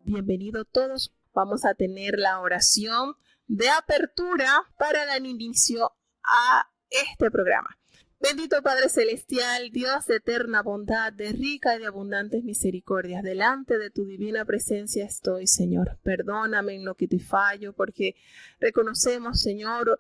Bienvenidos todos. Vamos a tener la oración de apertura para dar inicio a este programa. Bendito Padre Celestial, Dios de eterna bondad, de rica y de abundantes misericordias, delante de tu divina presencia estoy, Señor. Perdóname en lo que te fallo, porque reconocemos, Señor,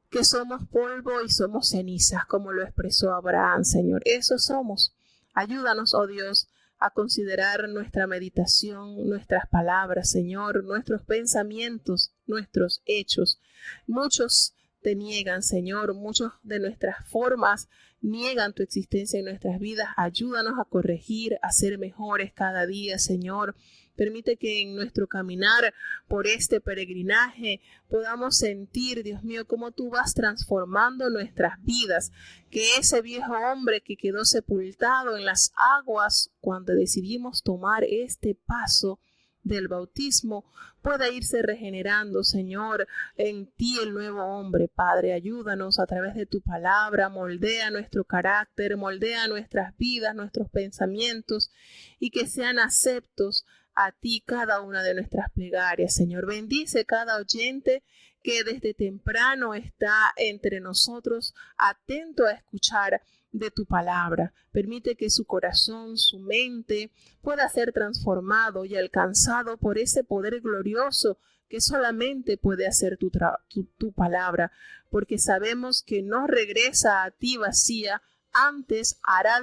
que somos polvo y somos cenizas, como lo expresó Abraham, Señor. Eso somos. Ayúdanos, oh Dios, a considerar nuestra meditación, nuestras palabras, Señor, nuestros pensamientos, nuestros hechos. Muchos te niegan, Señor, muchas de nuestras formas niegan tu existencia en nuestras vidas. Ayúdanos a corregir, a ser mejores cada día, Señor. Permite que en nuestro caminar por este peregrinaje podamos sentir, Dios mío, cómo tú vas transformando nuestras vidas, que ese viejo hombre que quedó sepultado en las aguas cuando decidimos tomar este paso del bautismo pueda irse regenerando, Señor, en ti el nuevo hombre. Padre, ayúdanos a través de tu palabra, moldea nuestro carácter, moldea nuestras vidas, nuestros pensamientos, y que sean aceptos a ti cada una de nuestras plegarias, Señor. Bendice cada oyente que desde temprano está entre nosotros, atento a escuchar de tu palabra. Permite que su corazón, su mente pueda ser transformado y alcanzado por ese poder glorioso que solamente puede hacer tu palabra, porque sabemos que no regresa a ti vacía, antes hará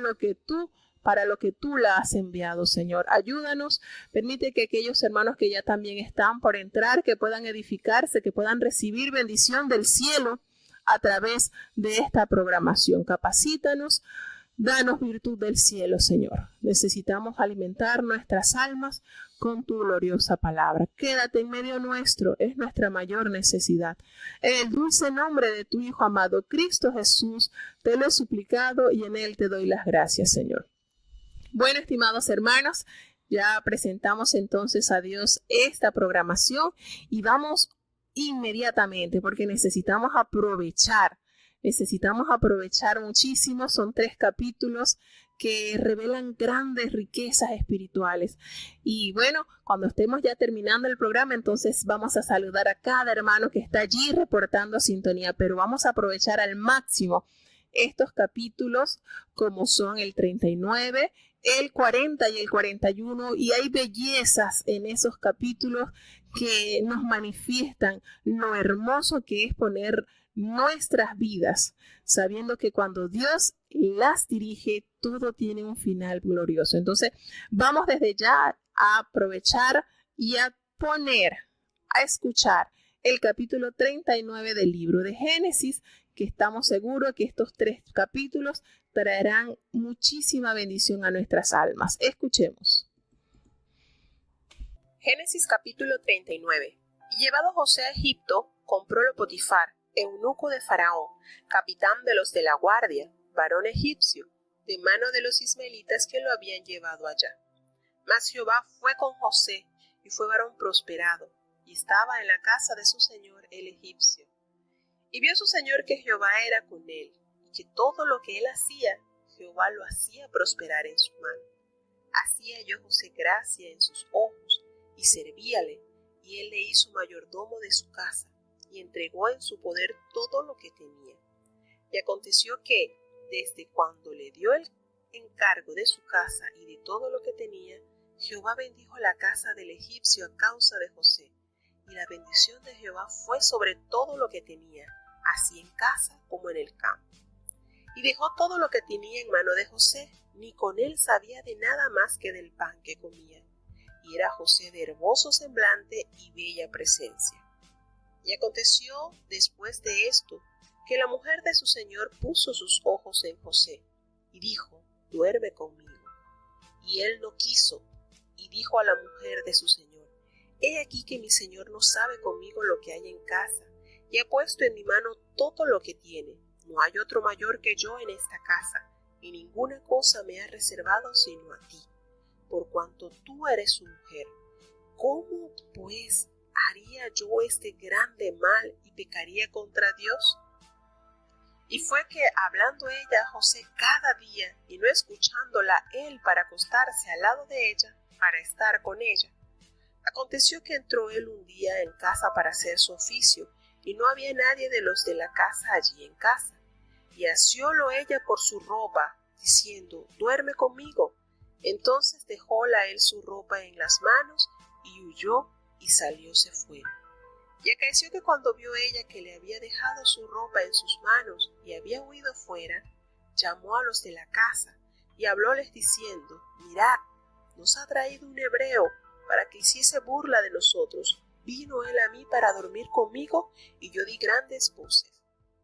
para lo que tú la has enviado, Señor. Ayúdanos, permite que aquellos hermanos que ya también están por entrar, que puedan edificarse, que puedan recibir bendición del cielo a través de esta programación. Capacítanos, danos virtud del cielo, Señor. Necesitamos alimentar nuestras almas con tu gloriosa palabra. Quédate en medio nuestro, es nuestra mayor necesidad. En el dulce nombre de tu Hijo amado, Cristo Jesús, te lo he suplicado y en él te doy las gracias, Señor. Bueno, estimados hermanos, ya presentamos entonces a Dios esta programación y vamos inmediatamente porque necesitamos aprovechar muchísimo. Son 3 capítulos que revelan grandes riquezas espirituales. Y bueno, cuando estemos ya terminando el programa, entonces vamos a saludar a cada hermano que está allí reportando sintonía, pero vamos a aprovechar al máximo estos capítulos, como son el 39, el 40 y el 41, y hay bellezas en esos capítulos que nos manifiestan lo hermoso que es poner nuestras vidas, sabiendo que cuando Dios las dirige, todo tiene un final glorioso. Entonces, vamos desde ya a aprovechar y a escuchar el capítulo 39 del libro de Génesis, que estamos seguros que estos 3 capítulos traerán muchísima bendición a nuestras almas. Escuchemos. Génesis capítulo 39. Y llevado José a Egipto, comprólo Potifar, eunuco de Faraón, capitán de los de la guardia, varón egipcio, de mano de los ismaelitas que lo habían llevado allá. Mas Jehová fue con José, y fue varón prosperado, y estaba en la casa de su señor el egipcio. Y vio su señor que Jehová era con él, y que todo lo que él hacía, Jehová lo hacía prosperar en su mano. Hacía halló José gracia en sus ojos, y servíale, y él le hizo mayordomo de su casa, y entregó en su poder todo lo que tenía. Y aconteció que, desde cuando le dio el encargo de su casa y de todo lo que tenía, Jehová bendijo la casa del egipcio a causa de José, y la bendición de Jehová fue sobre todo lo que tenía, así en casa como en el campo. Y dejó todo lo que tenía en mano de José, ni con él sabía de nada más que del pan que comía. Y era José de hermoso semblante y bella presencia. Y aconteció después de esto, que la mujer de su señor puso sus ojos en José, y dijo, duerme conmigo. Y él no quiso, y dijo a la mujer de su señor, he aquí que mi señor no sabe conmigo lo que hay en casa, y ha puesto en mi mano todo lo que tiene. No hay otro mayor que yo en esta casa, y ninguna cosa me ha reservado sino a ti, por cuanto tú eres su mujer. ¿Cómo, pues, haría yo este grande mal y pecaría contra Dios? Y fue que, hablando ella a José cada día, y no escuchándola él para acostarse al lado de ella, para estar con ella, Aconteció que entró él un día en casa para hacer su oficio, y no había nadie de los de la casa allí en casa. Y asiólo ella por su ropa, diciendo: duerme conmigo. Entonces dejóla él su ropa en las manos, y huyó y salióse fuera. Y acaeció que cuando vio ella que le había dejado su ropa en sus manos y había huido fuera, llamó a los de la casa y hablóles diciendo: mirad, nos ha traído un hebreo para que hiciese burla de nosotros. Vino él a mí para dormir conmigo, y yo di grandes voces.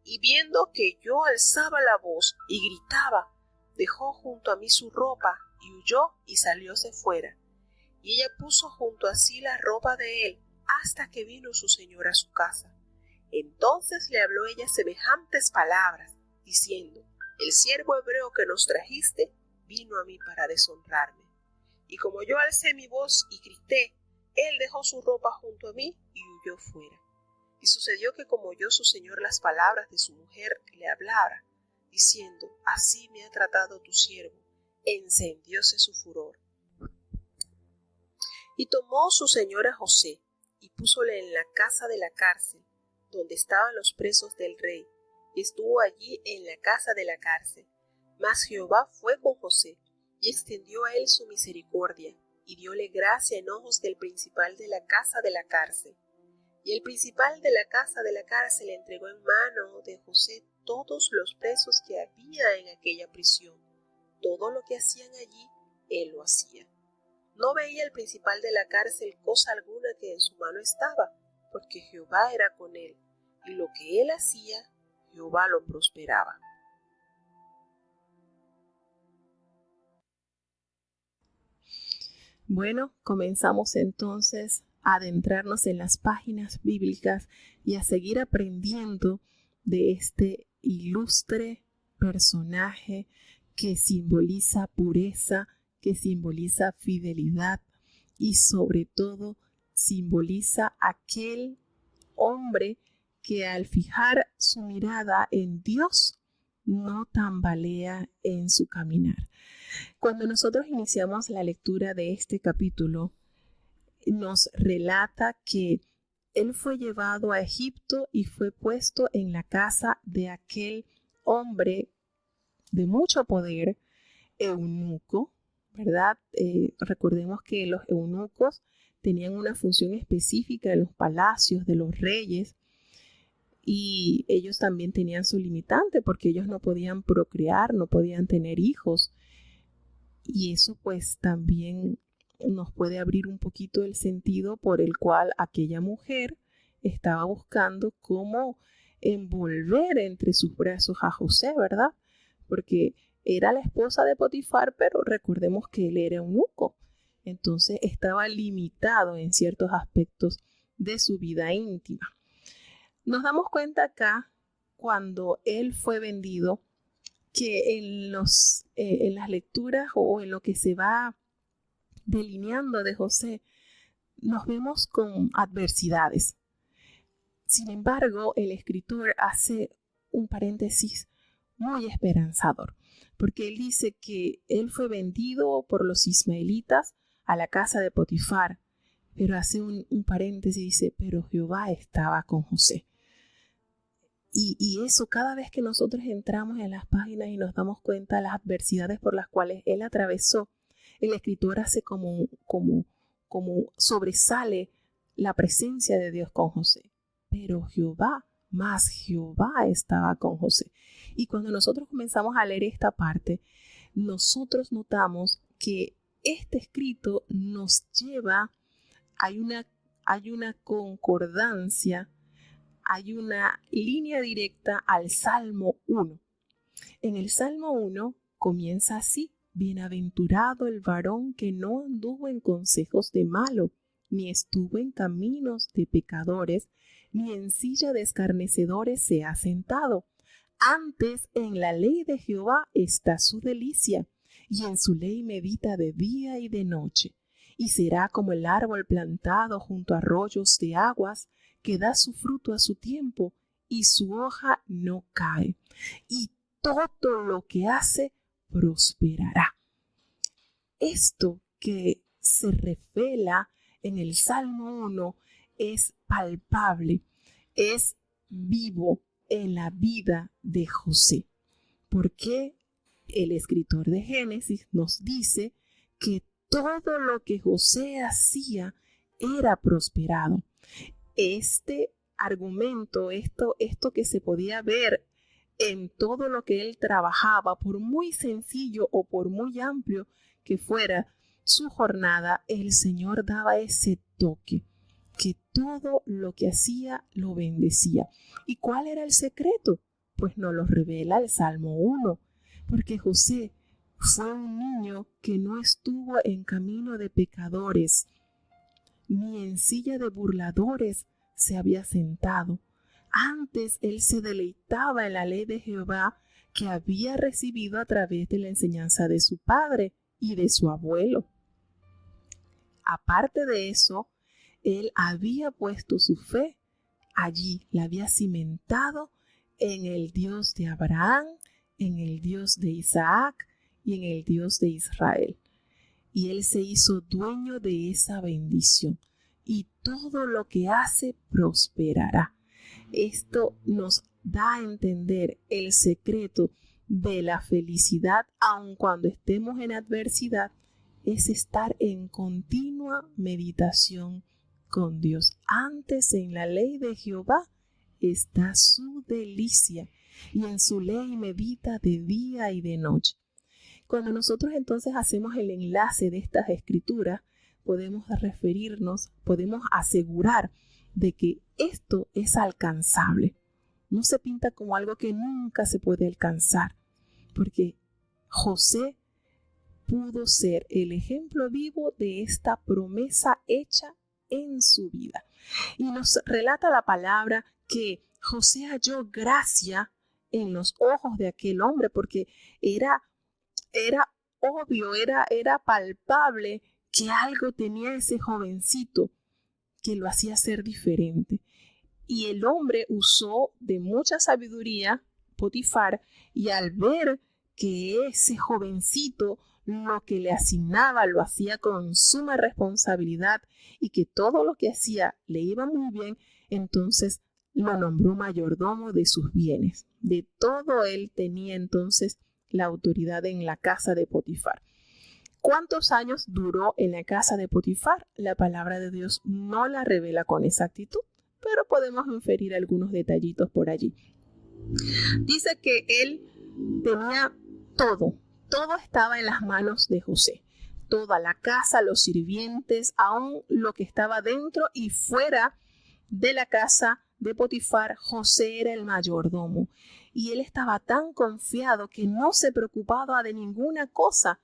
Y viendo que yo alzaba la voz y gritaba, dejó junto a mí su ropa y huyó y salióse fuera. Y ella puso junto a sí la ropa de él hasta que vino su señor a su casa. Entonces le habló ella semejantes palabras, diciendo: el siervo hebreo que nos trajiste vino a mí para deshonrarme. Y como yo alcé mi voz y grité, él dejó su ropa junto a mí y huyó fuera. Y sucedió que como oyó su señor las palabras de su mujer le hablara, diciendo: así me ha tratado tu siervo, encendióse su furor. Y tomó su señor a José, y púsole en la casa de la cárcel, donde estaban los presos del rey, y estuvo allí en la casa de la cárcel. Mas Jehová fue con José, y extendió a él su misericordia, y dióle gracia en ojos del principal de la casa de la cárcel. Y el principal de la casa de la cárcel entregó en mano de José todos los presos que había en aquella prisión. Todo lo que hacían allí, él lo hacía. No veía el principal de la cárcel cosa alguna que en su mano estaba, porque Jehová era con él, y lo que él hacía, Jehová lo prosperaba. Bueno, comenzamos entonces a adentrarnos en las páginas bíblicas y a seguir aprendiendo de este ilustre personaje que simboliza pureza, que simboliza fidelidad y sobre todo simboliza aquel hombre que al fijar su mirada en Dios no tambalea en su caminar. Cuando nosotros iniciamos la lectura de este capítulo, nos relata que él fue llevado a Egipto y fue puesto en la casa de aquel hombre de mucho poder, eunuco, ¿verdad? Recordemos que los eunucos tenían una función específica en los palacios de los reyes y ellos también tenían su limitante porque ellos no podían procrear, no podían tener hijos. Y eso pues también nos puede abrir un poquito el sentido por el cual aquella mujer estaba buscando cómo envolver entre sus brazos a José, ¿verdad? Porque era la esposa de Potifar, pero recordemos que él era eunuco. Entonces estaba limitado en ciertos aspectos de su vida íntima. Nos damos cuenta acá, cuando él fue vendido, que en las lecturas o en lo que se va delineando de José, nos vemos con adversidades. Sin embargo, el escritor hace un paréntesis muy esperanzador, porque él dice que él fue vendido por los ismaelitas a la casa de Potifar, pero hace un paréntesis y dice: pero Jehová estaba con José. Y eso, cada vez que nosotros entramos en las páginas y nos damos cuenta de las adversidades por las cuales él atravesó, el escritor hace como sobresale la presencia de Dios con José. Pero Jehová estaba con José. Y cuando nosotros comenzamos a leer esta parte, nosotros notamos que este escrito nos lleva, hay una concordancia, hay una línea directa al Salmo 1. En el Salmo 1 comienza así: bienaventurado el varón que no anduvo en consejos de malo, ni estuvo en caminos de pecadores, ni en silla de escarnecedores se ha sentado. Antes en la ley de Jehová está su delicia, y en su ley medita de día y de noche. Y será como el árbol plantado junto a arroyos de aguas, que da su fruto a su tiempo, y su hoja no cae. Y todo lo que hace prosperará. Esto que se revela en el Salmo 1 es palpable, es vivo en la vida de José. Porque el escritor de Génesis nos dice que todo lo que José hacía era prosperado. Este argumento, esto que se podía ver en todo lo que él trabajaba, por muy sencillo o por muy amplio que fuera su jornada, el Señor daba ese toque, que todo lo que hacía lo bendecía. ¿Y cuál era el secreto? Pues nos lo revela el Salmo 1, porque José fue un niño que no estuvo en camino de pecadores, ni en silla de burladores se había sentado. Antes él se deleitaba en la ley de Jehová que había recibido a través de la enseñanza de su padre y de su abuelo. Aparte de eso, él había puesto su fe allí, la había cimentado en el Dios de Abraham, en el Dios de Isaac y en el Dios de Israel. Y él se hizo dueño de esa bendición. Y todo lo que hace prosperará. Esto nos da a entender el secreto de la felicidad, aun cuando estemos en adversidad, es estar en continua meditación con Dios. Antes en la ley de Jehová está su delicia, y en su ley medita de día y de noche. Cuando nosotros entonces hacemos el enlace de estas escrituras, podemos referirnos, podemos asegurar de que esto es alcanzable. No se pinta como algo que nunca se puede alcanzar, porque José pudo ser el ejemplo vivo de esta promesa hecha en su vida. Y nos relata la palabra que José halló gracia en los ojos de aquel hombre, porque era obvio, era palpable que algo tenía ese jovencito que lo hacía ser diferente. Y el hombre usó de mucha sabiduría, Potifar, y al ver que ese jovencito lo que le asignaba lo hacía con suma responsabilidad y que todo lo que hacía le iba muy bien, entonces lo nombró mayordomo de sus bienes. De todo él tenía entonces la autoridad en la casa de Potifar. ¿Cuántos años duró en la casa de Potifar? La palabra de Dios no la revela con exactitud, pero podemos inferir algunos detallitos por allí. Dice que él tenía todo estaba en las manos de José. Toda la casa, los sirvientes, aún lo que estaba dentro y fuera de la casa de Potifar, José era el mayordomo. Y él estaba tan confiado que no se preocupaba de ninguna cosa.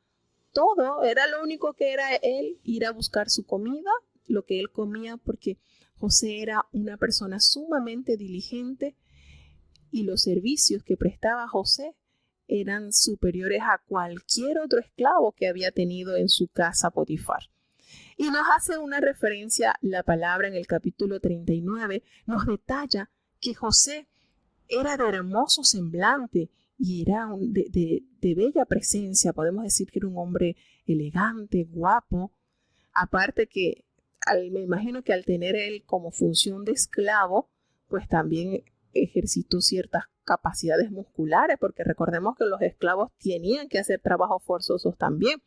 Todo era lo único que era él ir a buscar su comida, lo que él comía, porque José era una persona sumamente diligente y los servicios que prestaba José eran superiores a cualquier otro esclavo que había tenido en su casa Potifar. Y nos hace una referencia la palabra en el capítulo 39, nos detalla que José era de hermoso semblante y era de bella presencia. Podemos decir que era un hombre elegante, guapo. Aparte que me imagino que al tener él como función de esclavo, pues también ejercitó ciertas capacidades musculares, porque recordemos que los esclavos tenían que hacer trabajos forzosos también.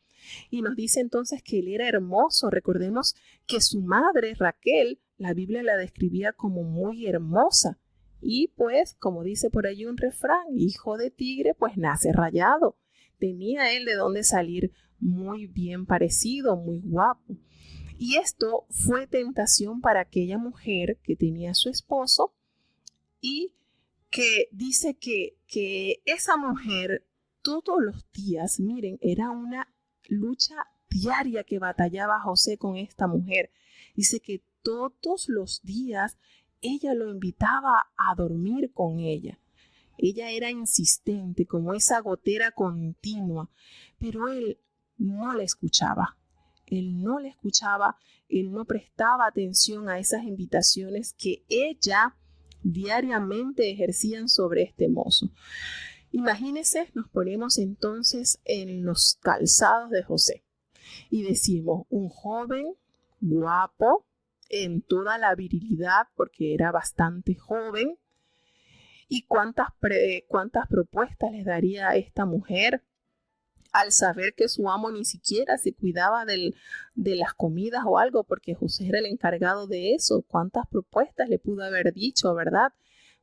Y nos dice entonces que él era hermoso. Recordemos que su madre, Raquel, la Biblia la describía como muy hermosa. Y pues, como dice por allí un refrán, hijo de tigre, pues nace rayado. Tenía él de dónde salir muy bien parecido, muy guapo. Y esto fue tentación para aquella mujer que tenía a su esposo y que dice que esa mujer todos los días, miren, era una lucha diaria que batallaba José con esta mujer. Dice que todos los días ella lo invitaba a dormir con ella. Ella era insistente, como esa gotera continua, pero él no la escuchaba. Él no la escuchaba, él no prestaba atención a esas invitaciones que ella diariamente ejercían sobre este mozo. Imagínense, nos ponemos entonces en los calzados de José y decimos, un joven guapo, en toda la virilidad, porque era bastante joven. ¿Y cuántas propuestas les daría a esta mujer al saber que su amo ni siquiera se cuidaba de las comidas o algo, porque José era el encargado de eso? ¿Cuántas propuestas le pudo haber dicho, verdad?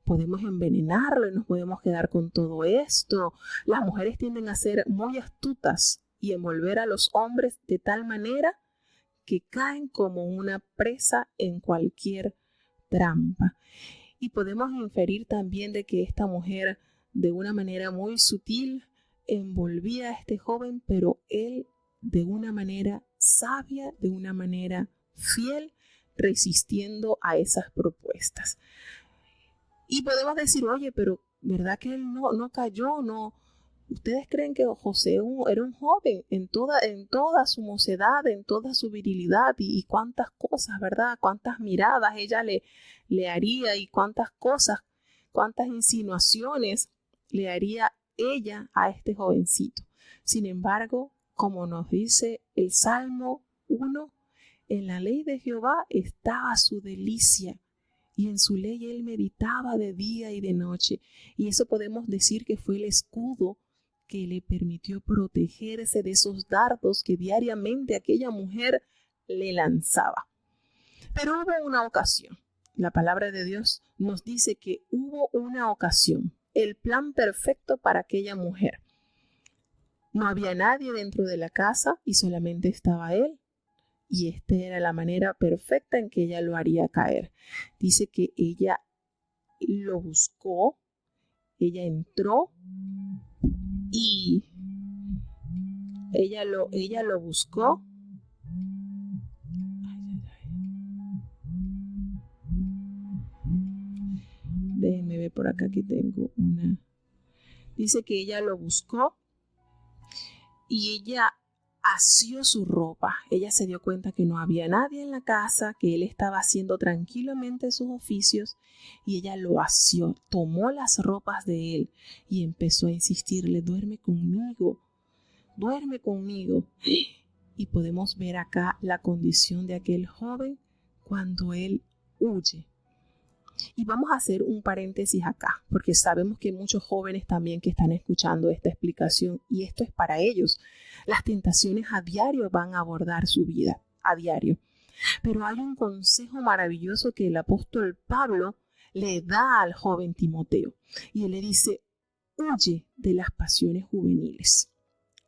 Podemos envenenarlo y nos podemos quedar con todo esto. Las mujeres tienden a ser muy astutas y envolver a los hombres de tal manera que caen como una presa en cualquier trampa. Y podemos inferir también de que esta mujer, de una manera muy sutil, envolvía a este joven, pero él de una manera sabia, de una manera fiel, resistiendo a esas propuestas. Y podemos decir, oye, pero ¿verdad que él no cayó? No. ¿Ustedes creen que José era un joven en toda su mocedad, en toda su virilidad? Y cuántas cosas, ¿verdad? Cuántas miradas ella le haría y cuántas cosas, cuántas insinuaciones le haría ella a este jovencito. Sin embargo, como nos dice el Salmo 1, en la ley de Jehová estaba su delicia, y en su ley él meditaba de día y de noche. Y eso podemos decir que fue el escudo que le permitió protegerse de esos dardos que diariamente aquella mujer le lanzaba. Pero hubo una ocasión. La palabra de Dios nos dice que hubo una ocasión, el plan perfecto para aquella mujer. No había nadie dentro de la casa y solamente estaba él. Y esta era la manera perfecta en que ella lo haría caer. Dice que ella lo buscó, ella entró y ella lo buscó. Déjenme ver por acá que tengo una. Dice que ella lo buscó y ella asió su ropa. Ella se dio cuenta que no había nadie en la casa, que él estaba haciendo tranquilamente sus oficios y ella lo asió, tomó las ropas de él y empezó a insistirle, duerme conmigo. Y podemos ver acá la condición de aquel joven cuando él huye. Y vamos a hacer un paréntesis acá, porque sabemos que hay muchos jóvenes también que están escuchando esta explicación y esto es para ellos. Las tentaciones a diario van a abordar su vida, a diario. Pero hay un consejo maravilloso que el apóstol Pablo le da al joven Timoteo y él le dice, huye de las pasiones juveniles,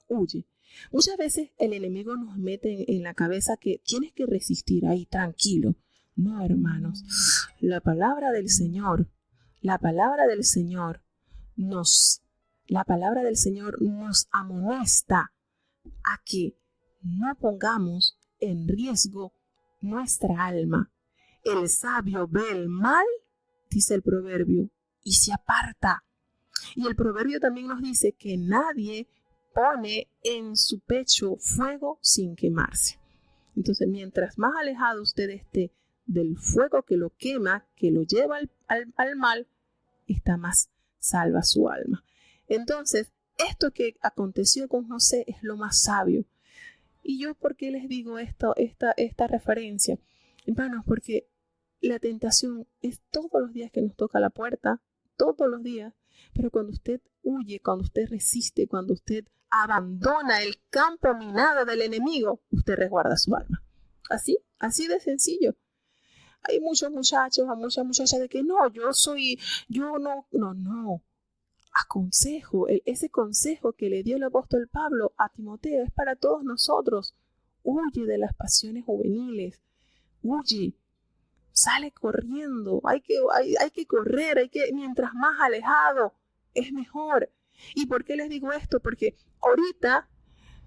huye. Muchas veces el enemigo nos mete en la cabeza que tienes que resistir ahí tranquilo. No, hermanos, la palabra del Señor nos amonesta a que no pongamos en riesgo nuestra alma. El sabio ve el mal, dice el proverbio, y se aparta. Y el proverbio también nos dice que nadie pone en su pecho fuego sin quemarse. Entonces, mientras más alejado usted esté del fuego que lo quema, que lo lleva al mal, está más salva su alma. Entonces, esto que aconteció con José es lo más sabio. ¿Y yo por qué les digo esta referencia? Hermanos, porque la tentación es todos los días que nos toca la puerta, todos los días. Pero cuando usted huye, cuando usted resiste, cuando usted abandona el campo minado del enemigo, usted resguarda su alma. Así de sencillo. Hay muchos muchachos, a muchas muchachas de que no. Aconsejo, ese consejo que le dio el apóstol Pablo a Timoteo es para todos nosotros. Huye de las pasiones juveniles, huye, sale corriendo, hay que correr, mientras más alejado es mejor. ¿Y por qué les digo esto? Porque ahorita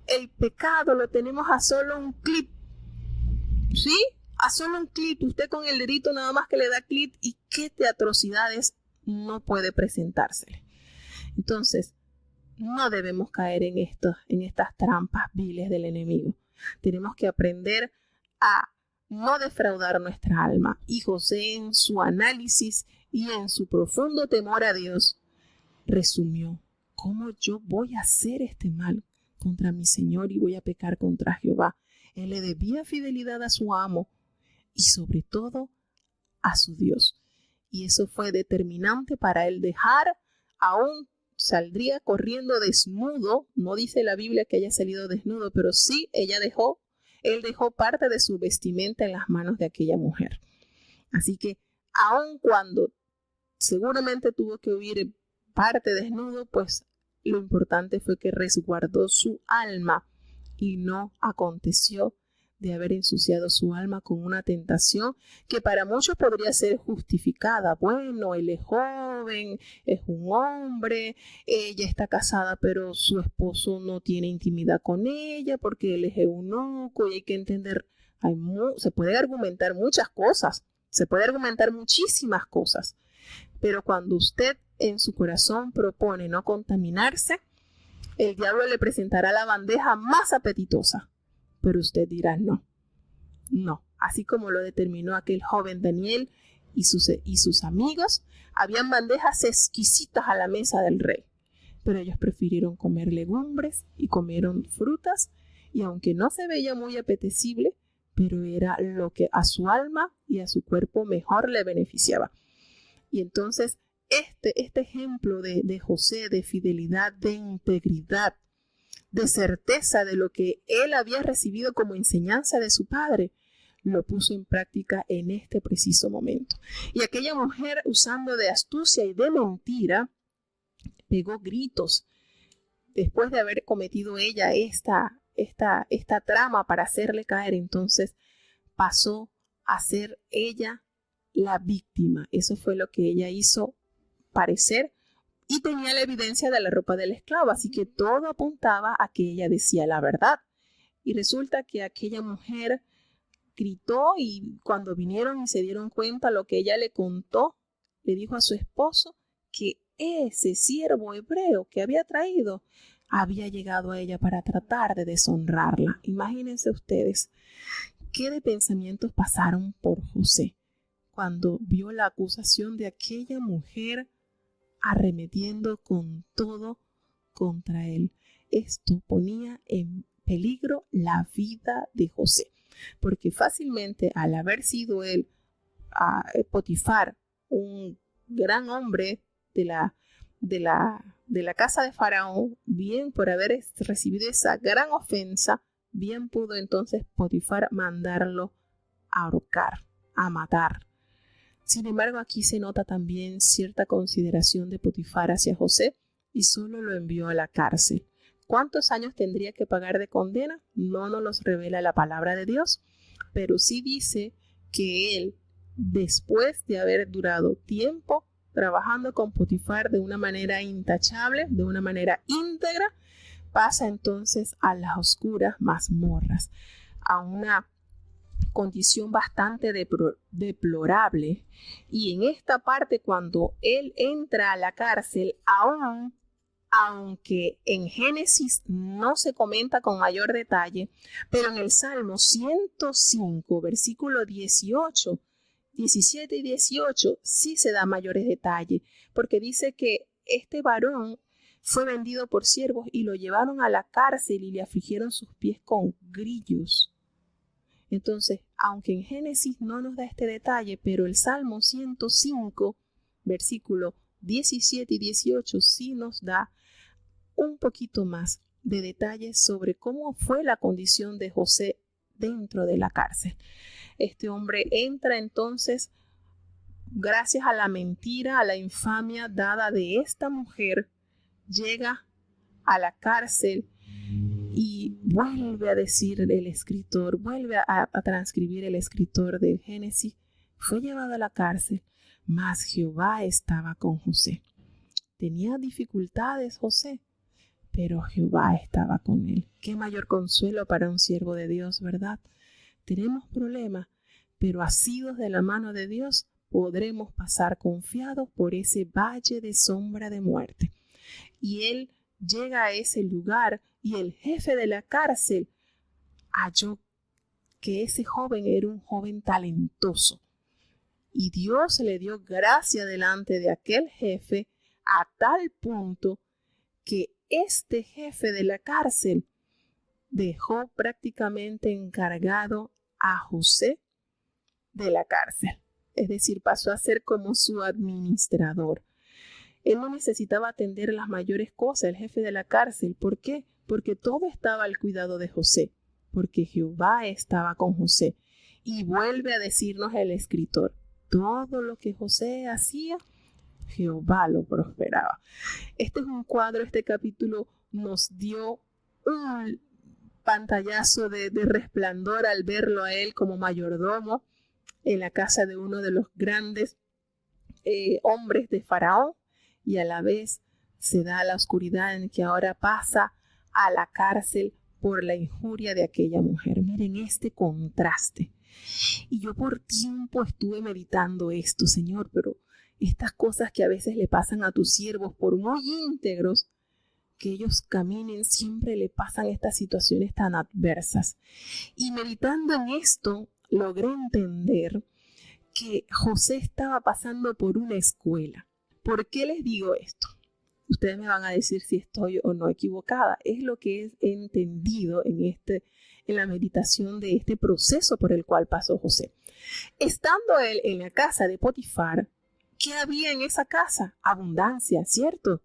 el pecado lo tenemos a solo un clic, ¿sí? A solo un clic, usted con el dedito nada más que le da clic y qué de atrocidades no puede presentársele. Entonces, no debemos caer en estas trampas viles del enemigo. Tenemos que aprender a no defraudar nuestra alma. Y José, en su análisis y en su profundo temor a Dios, resumió: ¿cómo yo voy a hacer este mal contra mi Señor y voy a pecar contra Jehová? Él le debía fidelidad a su amo y sobre todo a su Dios. Y eso fue determinante para él dejar, aún saldría corriendo desnudo. No dice la Biblia que haya salido desnudo, pero sí él dejó parte de su vestimenta en las manos de aquella mujer. Así que aun cuando seguramente tuvo que huir parte desnudo, pues lo importante fue que resguardó su alma y no aconteció de haber ensuciado su alma con una tentación que para muchos podría ser justificada. Bueno, él es joven, es un hombre, ella está casada, pero su esposo no tiene intimidad con ella porque él es eunuco, y hay que entender, se puede argumentar muchas cosas, se puede argumentar muchísimas cosas, pero cuando usted en su corazón propone no contaminarse, el diablo le presentará la bandeja más apetitosa. Pero usted dirá no, así como lo determinó aquel joven Daniel y sus amigos, habían bandejas exquisitas a la mesa del rey, pero ellos prefirieron comer legumbres y comieron frutas, y aunque no se veía muy apetecible, pero era lo que a su alma y a su cuerpo mejor le beneficiaba. Y entonces este ejemplo de José, de fidelidad, de integridad, de certeza de lo que él había recibido como enseñanza de su padre, lo puso en práctica en este preciso momento. Y aquella mujer, usando de astucia y de mentira, pegó gritos después de haber cometido ella esta trama para hacerle caer. Entonces pasó a ser ella la víctima. Eso fue lo que ella hizo parecer, y tenía la evidencia de la ropa del esclavo, así que todo apuntaba a que ella decía la verdad. Y resulta que aquella mujer gritó, y cuando vinieron y se dieron cuenta lo que ella le contó, le dijo a su esposo que ese siervo hebreo que había traído había llegado a ella para tratar de deshonrarla. Imagínense ustedes qué de pensamientos pasaron por José cuando vio la acusación de aquella mujer arremetiendo con todo contra él. Esto ponía en peligro la vida de José, porque fácilmente, al haber sido él Potifar, un gran hombre de la casa de Faraón, bien por haber recibido esa gran ofensa, bien pudo entonces Potifar mandarlo a ahorcar, a matar. Sin embargo, aquí se nota también cierta consideración de Potifar hacia José y solo lo envió a la cárcel. ¿Cuántos años tendría que pagar de condena? No nos los revela la palabra de Dios, pero sí dice que él, después de haber durado tiempo trabajando con Potifar de una manera intachable, de una manera íntegra, pasa entonces a las oscuras mazmorras, a una condición bastante deplorable. Y en esta parte, cuando él entra a la cárcel, aunque en Génesis no se comenta con mayor detalle, pero en el Salmo 105, versículo 18, 17 y 18 sí se da mayores detalles, porque dice que este varón fue vendido por siervos y lo llevaron a la cárcel y le afligieron sus pies con grillos. Entonces, aunque en Génesis no nos da este detalle, pero el Salmo 105, versículo 17 y 18 sí nos da un poquito más de detalles sobre cómo fue la condición de José dentro de la cárcel. Este hombre entra entonces, gracias a la mentira, a la infamia dada de esta mujer, llega a la cárcel. Y vuelve a decir el escritor, vuelve a transcribir el escritor de Génesis, fue llevado a la cárcel, mas Jehová estaba con José. Tenía dificultades José, pero Jehová estaba con él. Qué mayor consuelo para un siervo de Dios, ¿verdad? Tenemos problemas, pero asidos de la mano de Dios podremos pasar confiados por ese valle de sombra de muerte. Y él llega a ese lugar y el jefe de la cárcel halló que ese joven era un joven talentoso. Y Dios le dio gracia delante de aquel jefe a tal punto que este jefe de la cárcel dejó prácticamente encargado a José de la cárcel. Es decir, pasó a ser como su administrador. Él no necesitaba atender las mayores cosas, el jefe de la cárcel. ¿Por qué? Porque todo estaba al cuidado de José, porque Jehová estaba con José. Y vuelve a decirnos el escritor, todo lo que José hacía, Jehová lo prosperaba. Este es un cuadro, este capítulo nos dio un pantallazo de resplandor al verlo a él como mayordomo en la casa de uno de los grandes hombres de Faraón, y a la vez se da la oscuridad en que ahora pasa a la cárcel por la injuria de aquella mujer. Miren este contraste. Y yo por tiempo estuve meditando esto, Señor, pero estas cosas que a veces le pasan a tus siervos, por muy íntegros que ellos caminen, siempre le pasan estas situaciones tan adversas. Y meditando en esto, logré entender que José estaba pasando por una escuela. ¿Por qué les digo esto? Ustedes me van a decir si estoy o no equivocada. Es lo que he entendido en la meditación de este proceso por el cual pasó José. Estando él en la casa de Potifar, ¿qué había en esa casa? Abundancia, ¿cierto?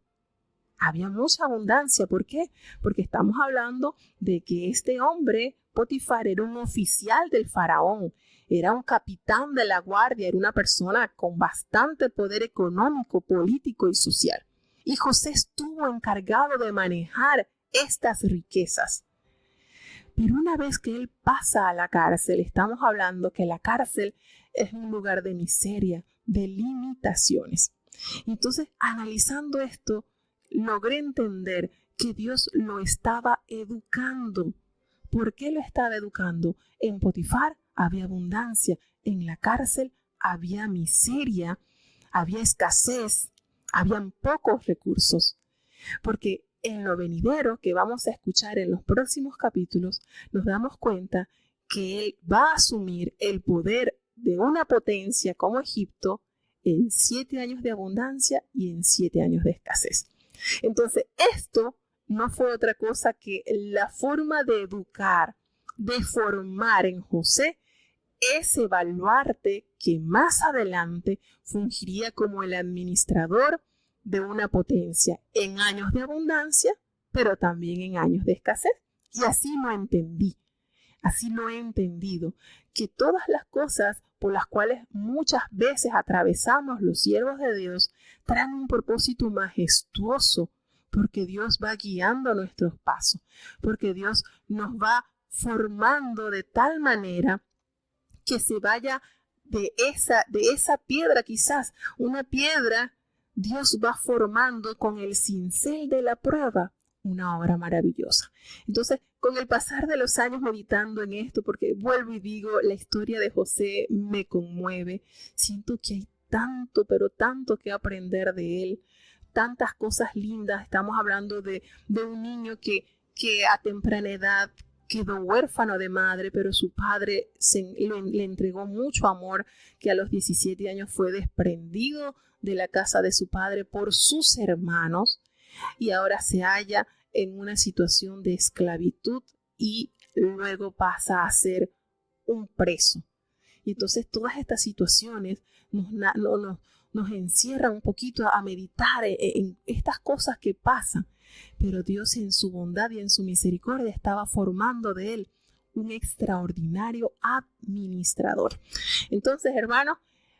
Había mucha abundancia. ¿Por qué? Porque estamos hablando de que este hombre, Potifar, era un oficial del faraón, era un capitán de la guardia, era una persona con bastante poder económico, político y social. Y José estuvo encargado de manejar estas riquezas. Pero una vez que él pasa a la cárcel, estamos hablando que la cárcel es un lugar de miseria, de limitaciones. Entonces, analizando esto, logré entender que Dios lo estaba educando. ¿Por qué lo estaba educando? En Potifar había abundancia, en la cárcel había miseria, había escasez, habían pocos recursos. Porque en lo venidero que vamos a escuchar en los próximos capítulos, nos damos cuenta que él va a asumir el poder de una potencia como Egipto en 7 años de abundancia y en 7 años de escasez. Entonces, esto no fue otra cosa que la forma de educar, de formar en José ese baluarte que más adelante fungiría como el administrador de una potencia en años de abundancia, pero también en años de escasez. Y así lo entendí, así lo he entendido, que todas las cosas por las cuales muchas veces atravesamos los siervos de Dios traen un propósito majestuoso, porque Dios va guiando nuestros pasos, porque Dios nos va formando de tal manera que se vaya de esa piedra, quizás una piedra, Dios va formando con el cincel de la prueba una obra maravillosa. Entonces, con el pasar de los años meditando en esto, porque vuelvo y digo, la historia de José me conmueve, siento que hay tanto, pero tanto que aprender de él, tantas cosas lindas. Estamos hablando de un niño que a temprana edad quedó huérfano de madre, pero su padre le entregó mucho amor, que a los 17 años fue desprendido de la casa de su padre por sus hermanos y ahora se halla en una situación de esclavitud y luego pasa a ser un preso. Y entonces todas estas situaciones nos encierran un poquito a meditar en estas cosas que pasan. Pero Dios en su bondad y en su misericordia estaba formando de él un extraordinario administrador. Entonces, hermanos,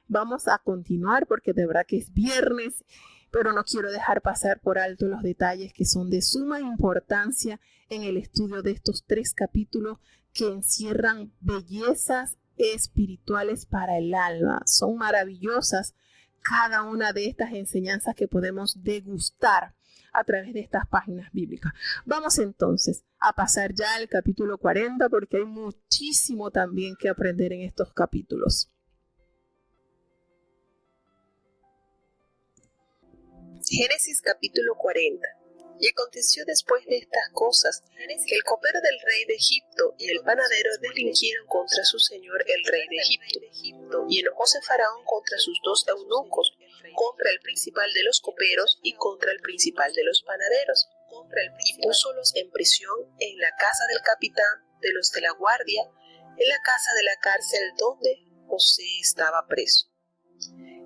vamos a continuar porque de verdad que es viernes, pero no quiero dejar pasar por alto los detalles que son de suma importancia en el estudio de estos 3 capítulos que encierran bellezas espirituales para el alma. Son maravillosas cada una de estas enseñanzas que podemos degustar a través de estas páginas bíblicas. Vamos entonces a pasar ya al capítulo 40 porque hay muchísimo también que aprender en estos capítulos. Génesis capítulo 40. Y aconteció después de estas cosas que el copero del rey de Egipto y el panadero delinquieron contra su señor el rey de Egipto. Y enojóse Faraón contra sus 2 eunucos, contra el principal de los coperos y contra el principal de los panaderos, y púsolos en prisión en la casa del capitán de los de la guardia, en la casa de la cárcel donde José estaba preso.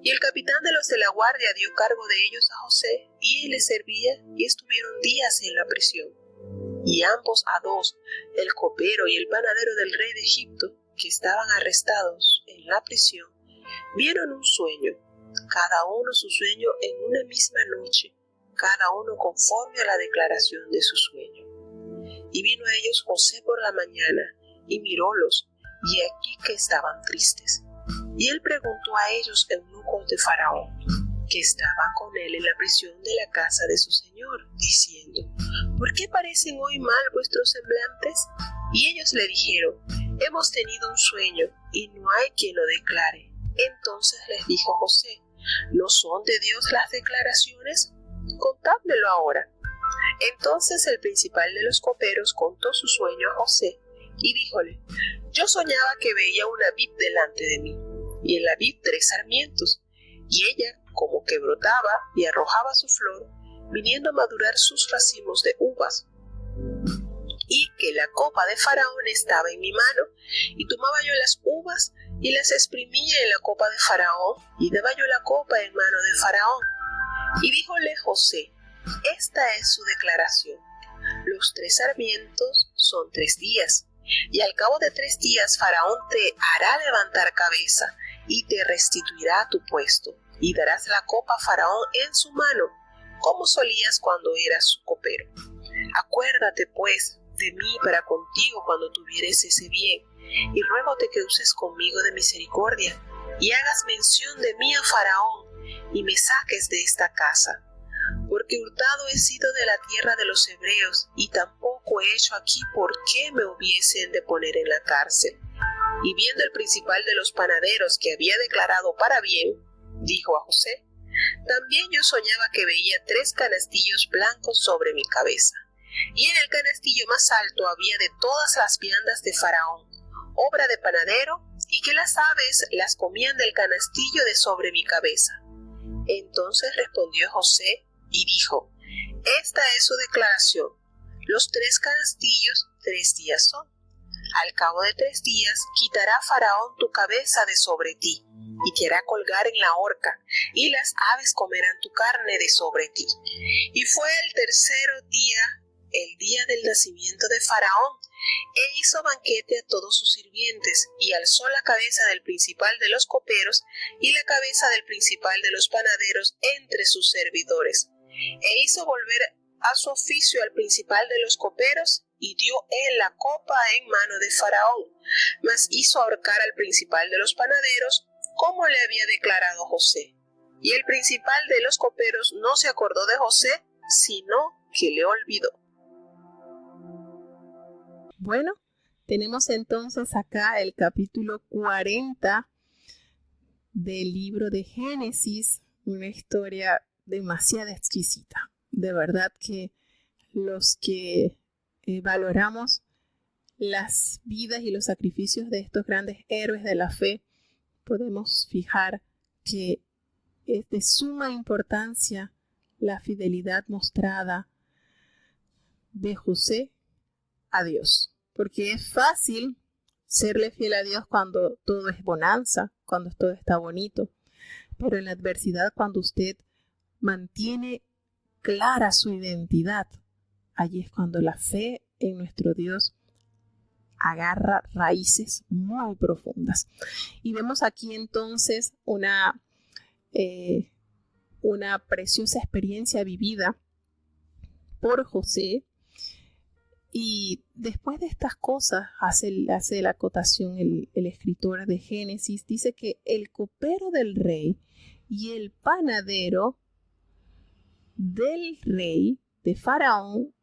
Y el capitán de los de la guardia dio cargo de ellos a José, y él les servía, y estuvieron días en la prisión. Y ambos a dos, el copero y el panadero del rey de Egipto, que estaban arrestados en la prisión, vieron un sueño, cada uno su sueño en una misma noche, cada uno conforme a la declaración de su sueño. Y vino a ellos José por la mañana, y mirólos, y aquí que estaban tristes. Y él preguntó a ellos eunucos de Faraón, que estaban con él en la prisión de la casa de su señor, diciendo: ¿por qué parecen hoy mal vuestros semblantes? Y ellos le dijeron: hemos tenido un sueño, y no hay quien lo declare. Entonces les dijo José: ¿no son de Dios las declaraciones? Contádmelo ahora. Entonces el principal de los coperos contó su sueño a José, y díjole: yo soñaba que veía una vid delante de mí, y en la vid 3 sarmientos, y ella como que brotaba y arrojaba su flor, viniendo a madurar sus racimos de uvas, y que la copa de Faraón estaba en mi mano, y tomaba yo las uvas y las exprimía en la copa de Faraón, y daba yo la copa en mano de Faraón. Y díjole José: esta es su declaración: los 3 sarmientos son 3 días, y al cabo de 3 días Faraón te hará levantar cabeza, y te restituirá a tu puesto, y darás la copa a Faraón en su mano, como solías cuando eras su copero. Acuérdate pues de mí para contigo cuando tuvieres ese bien, y ruégote que uses conmigo de misericordia, y hagas mención de mí a Faraón, y me saques de esta casa, porque hurtado he sido de la tierra de los hebreos, y tampoco he hecho aquí por qué me hubiesen de poner en la cárcel. Y viendo el principal de los panaderos que había declarado para bien, dijo a José: también yo soñaba que veía 3 canastillos blancos sobre mi cabeza, y en el canastillo más alto había de todas las viandas de Faraón, obra de panadero, y que las aves las comían del canastillo de sobre mi cabeza. Entonces respondió José y dijo: esta es su declaración: los 3 canastillos 3 días son. Al cabo de 3 días quitará Faraón tu cabeza de sobre ti, y te hará colgar en la horca, y las aves comerán tu carne de sobre ti. Y fue el tercero día, el día del nacimiento de Faraón, e hizo banquete a todos sus sirvientes, y alzó la cabeza del principal de los coperos y la cabeza del principal de los panaderos entre sus servidores, e hizo volver a su oficio al principal de los coperos, y dio él la copa en mano de Faraón, mas hizo ahorcar al principal de los panaderos, como le había declarado José. Y el principal de los coperos no se acordó de José, sino que le olvidó. Bueno, tenemos entonces acá el capítulo 40 del libro de Génesis, una historia demasiado exquisita. De verdad que los que valoramos las vidas y los sacrificios de estos grandes héroes de la fe, podemos fijar que es de suma importancia la fidelidad mostrada de José a Dios, porque es fácil serle fiel a Dios cuando todo es bonanza, cuando todo está bonito, pero en la adversidad, cuando usted mantiene clara su identidad, allí es cuando la fe en nuestro Dios agarra raíces muy profundas. Y vemos aquí entonces una preciosa experiencia vivida por José. Y después de estas cosas hace la acotación el escritor de Génesis, dice que el copero del rey y el panadero del rey de Faraón,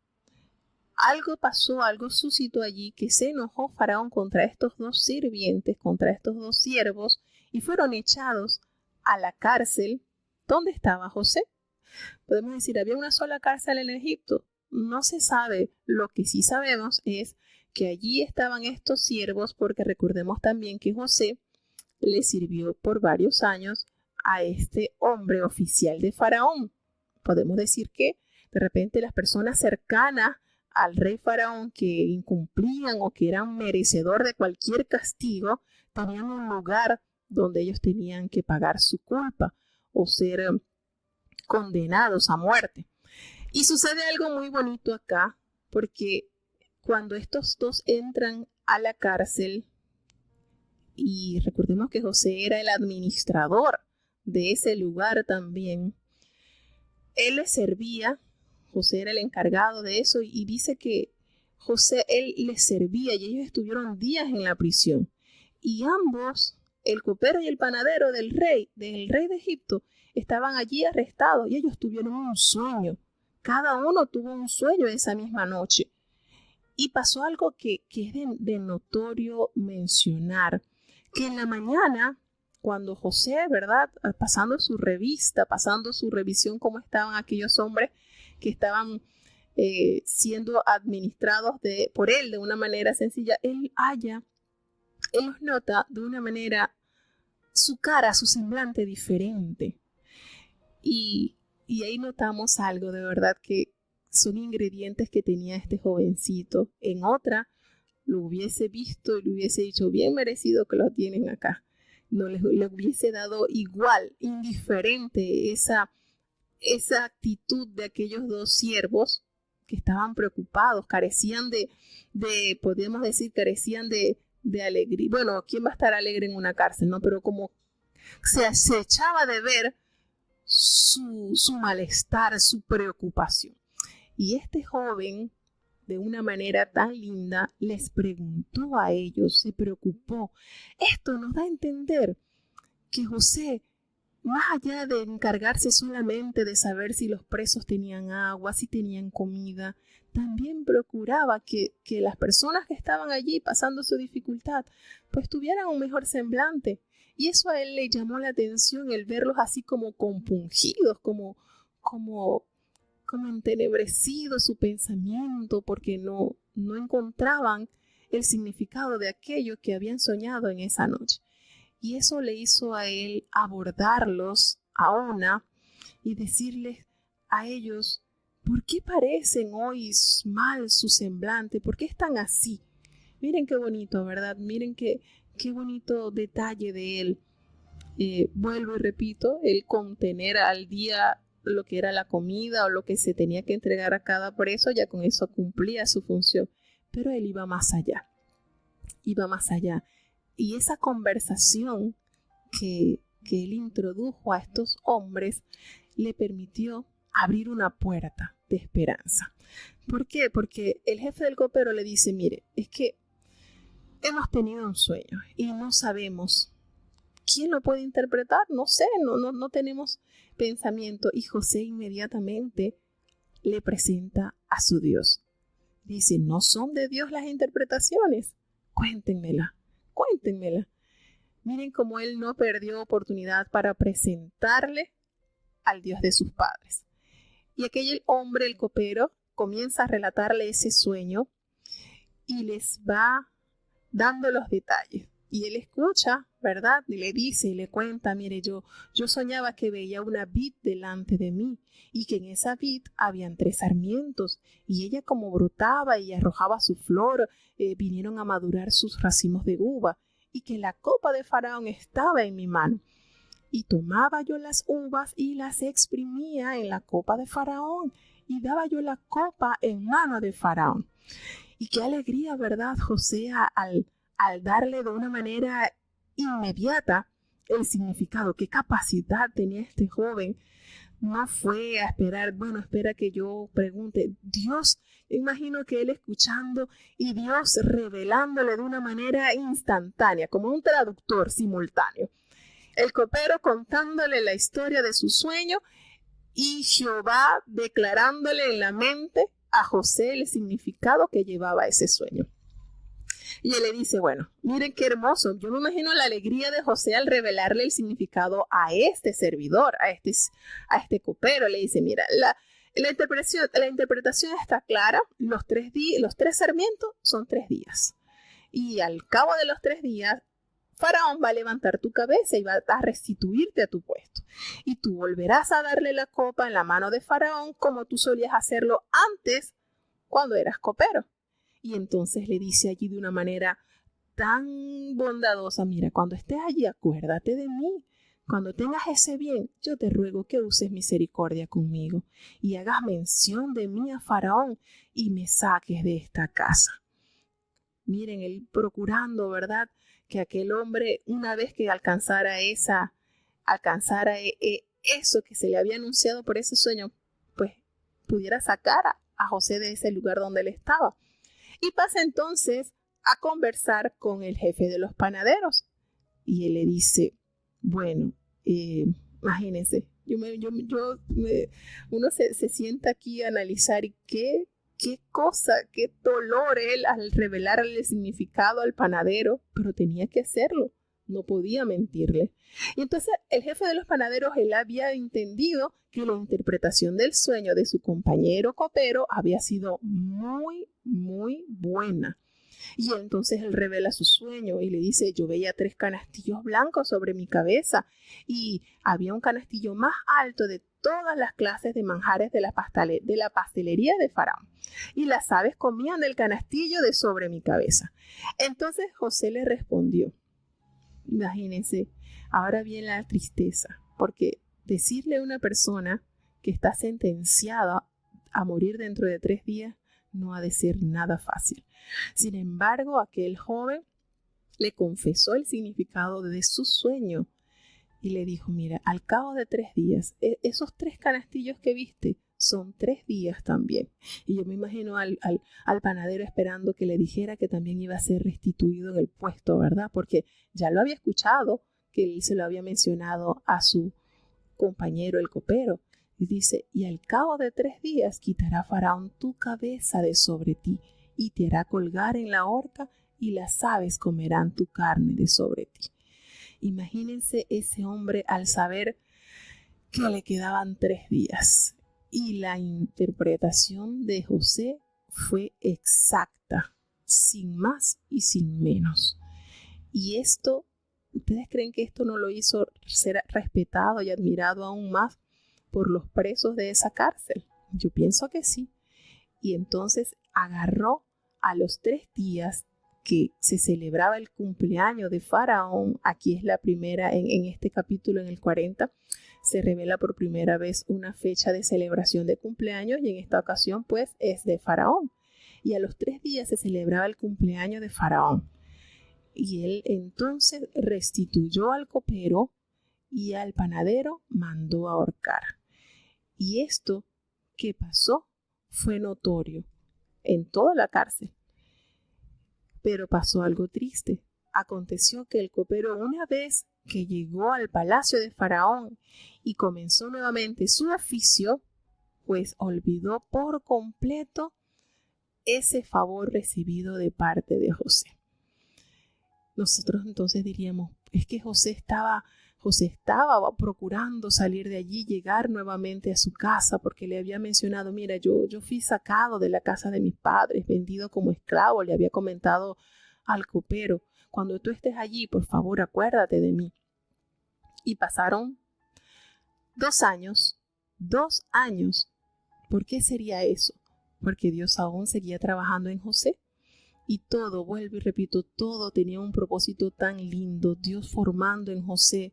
algo pasó, algo suscitó allí, que se enojó Faraón contra estos 2 sirvientes, contra estos 2 siervos, y fueron echados a la cárcel donde estaba José. Podemos decir, había una sola cárcel en Egipto. No se sabe. Lo que sí sabemos es que allí estaban estos siervos, porque recordemos también que José le sirvió por varios años a este hombre oficial de Faraón. Podemos decir que De repente las personas cercanas al rey Faraón que incumplían o que eran merecedor de cualquier castigo, tenían un lugar donde ellos tenían que pagar su culpa o ser condenados a muerte. Y sucede algo muy bonito acá, porque cuando estos dos entran a la cárcel, y recordemos que José era el administrador de ese lugar también, él les servía, José era el encargado de eso, y dice que él les servía y ellos estuvieron días en la prisión. Y ambos, el copero y el panadero del rey de Egipto, estaban allí arrestados y ellos tuvieron un sueño. Cada uno tuvo un sueño esa misma noche. Y pasó algo que es de notorio mencionar, que en la mañana, cuando José, ¿verdad?, pasando su revista, pasando su revisión, cómo estaban aquellos hombres que estaban siendo administrados por él de una manera sencilla, él los nota de una manera, su cara, su semblante diferente. Y ahí notamos algo de verdad que son ingredientes que tenía este jovencito. En otra lo hubiese visto y le hubiese dicho, bien merecido que lo tienen acá. No le hubiese dado igual, indiferente esa actitud de aquellos dos siervos que estaban preocupados, carecían podríamos decir, carecían de alegría. Bueno, ¿quién va a estar alegre en una cárcel, no? Pero como se echaba de ver su malestar, su preocupación. Y este joven, de una manera tan linda, les preguntó a ellos, se preocupó. Esto nos da a entender que José, más allá de encargarse solamente de saber si los presos tenían agua, si tenían comida, también procuraba que las personas que estaban allí pasando su dificultad, pues tuvieran un mejor semblante. Y eso a él le llamó la atención, el verlos así como compungidos, como entenebrecido su pensamiento, porque no encontraban el significado de aquello que habían soñado en esa noche. Y eso le hizo a él abordarlos a una y decirles a ellos, ¿por qué parecen hoy mal su semblante? ¿Por qué están así? Miren qué bonito, ¿verdad? Miren qué bonito detalle de él. Vuelvo y repito, el contener al día lo que era la comida o lo que se tenía que entregar a cada preso, ya con eso cumplía su función. Pero él iba más allá. Y esa conversación que él introdujo a estos hombres le permitió abrir una puerta de esperanza. ¿Por qué? Porque el jefe del copero le dice, mire, es que hemos tenido un sueño y no sabemos quién lo puede interpretar, no sé, no tenemos pensamiento. Y José inmediatamente le presenta a su Dios. Dice, ¿no son de Dios las interpretaciones? Cuéntenmela. Miren cómo él no perdió oportunidad para presentarle al Dios de sus padres. Y aquel hombre, el copero, comienza a relatarle ese sueño y les va dando los detalles. Y él escucha, ¿verdad? Y le dice y le cuenta, mire, yo soñaba que veía una vid delante de mí y que en esa vid habían 3 sarmientos y ella como brotaba y arrojaba su flor, vinieron a madurar sus racimos de uva y que la copa de Faraón estaba en mi mano. Y tomaba yo las uvas y las exprimía en la copa de Faraón y daba yo la copa en mano de Faraón. Y qué alegría, ¿verdad, José, al darle de una manera inmediata el significado, qué capacidad tenía este joven. No fue a esperar, bueno, espera que yo pregunte. Dios, imagino que él escuchando y Dios revelándole de una manera instantánea, como un traductor simultáneo. El copero contándole la historia de su sueño y Jehová declarándole en la mente a José el significado que llevaba ese sueño. Y él le dice, bueno, miren qué hermoso. Yo me imagino la alegría de José al revelarle el significado a este servidor, a este copero. Le dice, mira, la interpretación está clara. Los 3 sarmientos son 3 días. Y al cabo de los 3 días Faraón va a levantar tu cabeza y va a restituirte a tu puesto. Y tú volverás a darle la copa en la mano de Faraón como tú solías hacerlo antes cuando eras copero. Y entonces le dice allí de una manera tan bondadosa, mira, cuando estés allí acuérdate de mí. Cuando tengas ese bien, yo te ruego que uses misericordia conmigo y hagas mención de mí a Faraón y me saques de esta casa. Miren, él procurando, ¿verdad?, que aquel hombre, una vez que alcanzara eso que se le había anunciado por ese sueño, pues pudiera sacar a José de ese lugar donde él estaba. Y pasa entonces a conversar con el jefe de los panaderos. Y él le dice, bueno, imagínense, uno se sienta aquí a analizar qué dolor él al revelarle el significado al panadero, pero tenía que hacerlo, no podía mentirle. Y entonces el jefe de los panaderos, él había entendido que la interpretación del sueño de su compañero copero había sido muy, muy buena. Y entonces él revela su sueño y le dice, yo veía 3 canastillos blancos sobre mi cabeza y había un canastillo más alto de todas las clases de manjares de la pastelería de Faraón. Y las aves comían del canastillo de sobre mi cabeza. Entonces José le respondió, imagínense, ahora viene la tristeza, porque decirle a una persona que está sentenciada a morir dentro de 3 días no ha de ser nada fácil. Sin embargo, aquel joven le confesó el significado de su sueño y le dijo, mira, al cabo de 3 días, esos 3 canastillos que viste son 3 días también. Y yo me imagino al panadero esperando que le dijera que también iba a ser restituido en el puesto, ¿verdad? Porque ya lo había escuchado, que él se lo había mencionado a su compañero el copero. Y dice, y al cabo de 3 días quitará Faraón tu cabeza de sobre ti y te hará colgar en la horca y las aves comerán tu carne de sobre ti. Imagínense ese hombre al saber que le quedaban 3 días y la interpretación de José fue exacta, sin más y sin menos. Y esto, ¿ustedes creen que esto no lo hizo ser respetado y admirado aún más por los presos de esa cárcel? Yo pienso que sí. Y entonces agarró a los 3 días que se celebraba el cumpleaños de Faraón. Aquí es la primera, en este capítulo, en el 40, se revela por primera vez una fecha de celebración de cumpleaños y en esta ocasión pues es de Faraón. Y a los 3 días se celebraba el cumpleaños de Faraón. Y él entonces restituyó al copero y al panadero mandó ahorcar. Y esto que pasó fue notorio en toda la cárcel. Pero pasó algo triste. Aconteció que el copero, una vez que llegó al palacio de Faraón y comenzó nuevamente su oficio, pues olvidó por completo ese favor recibido de parte de José. Nosotros entonces diríamos, es que José estaba procurando salir de allí, llegar nuevamente a su casa, porque le había mencionado, mira, yo fui sacado de la casa de mis padres, vendido como esclavo, le había comentado al copero, cuando tú estés allí, por favor, acuérdate de mí. Y pasaron 2 años. ¿Por qué sería eso? Porque Dios aún seguía trabajando en José. Y todo, vuelvo y repito, todo tenía un propósito tan lindo. Dios formando en José,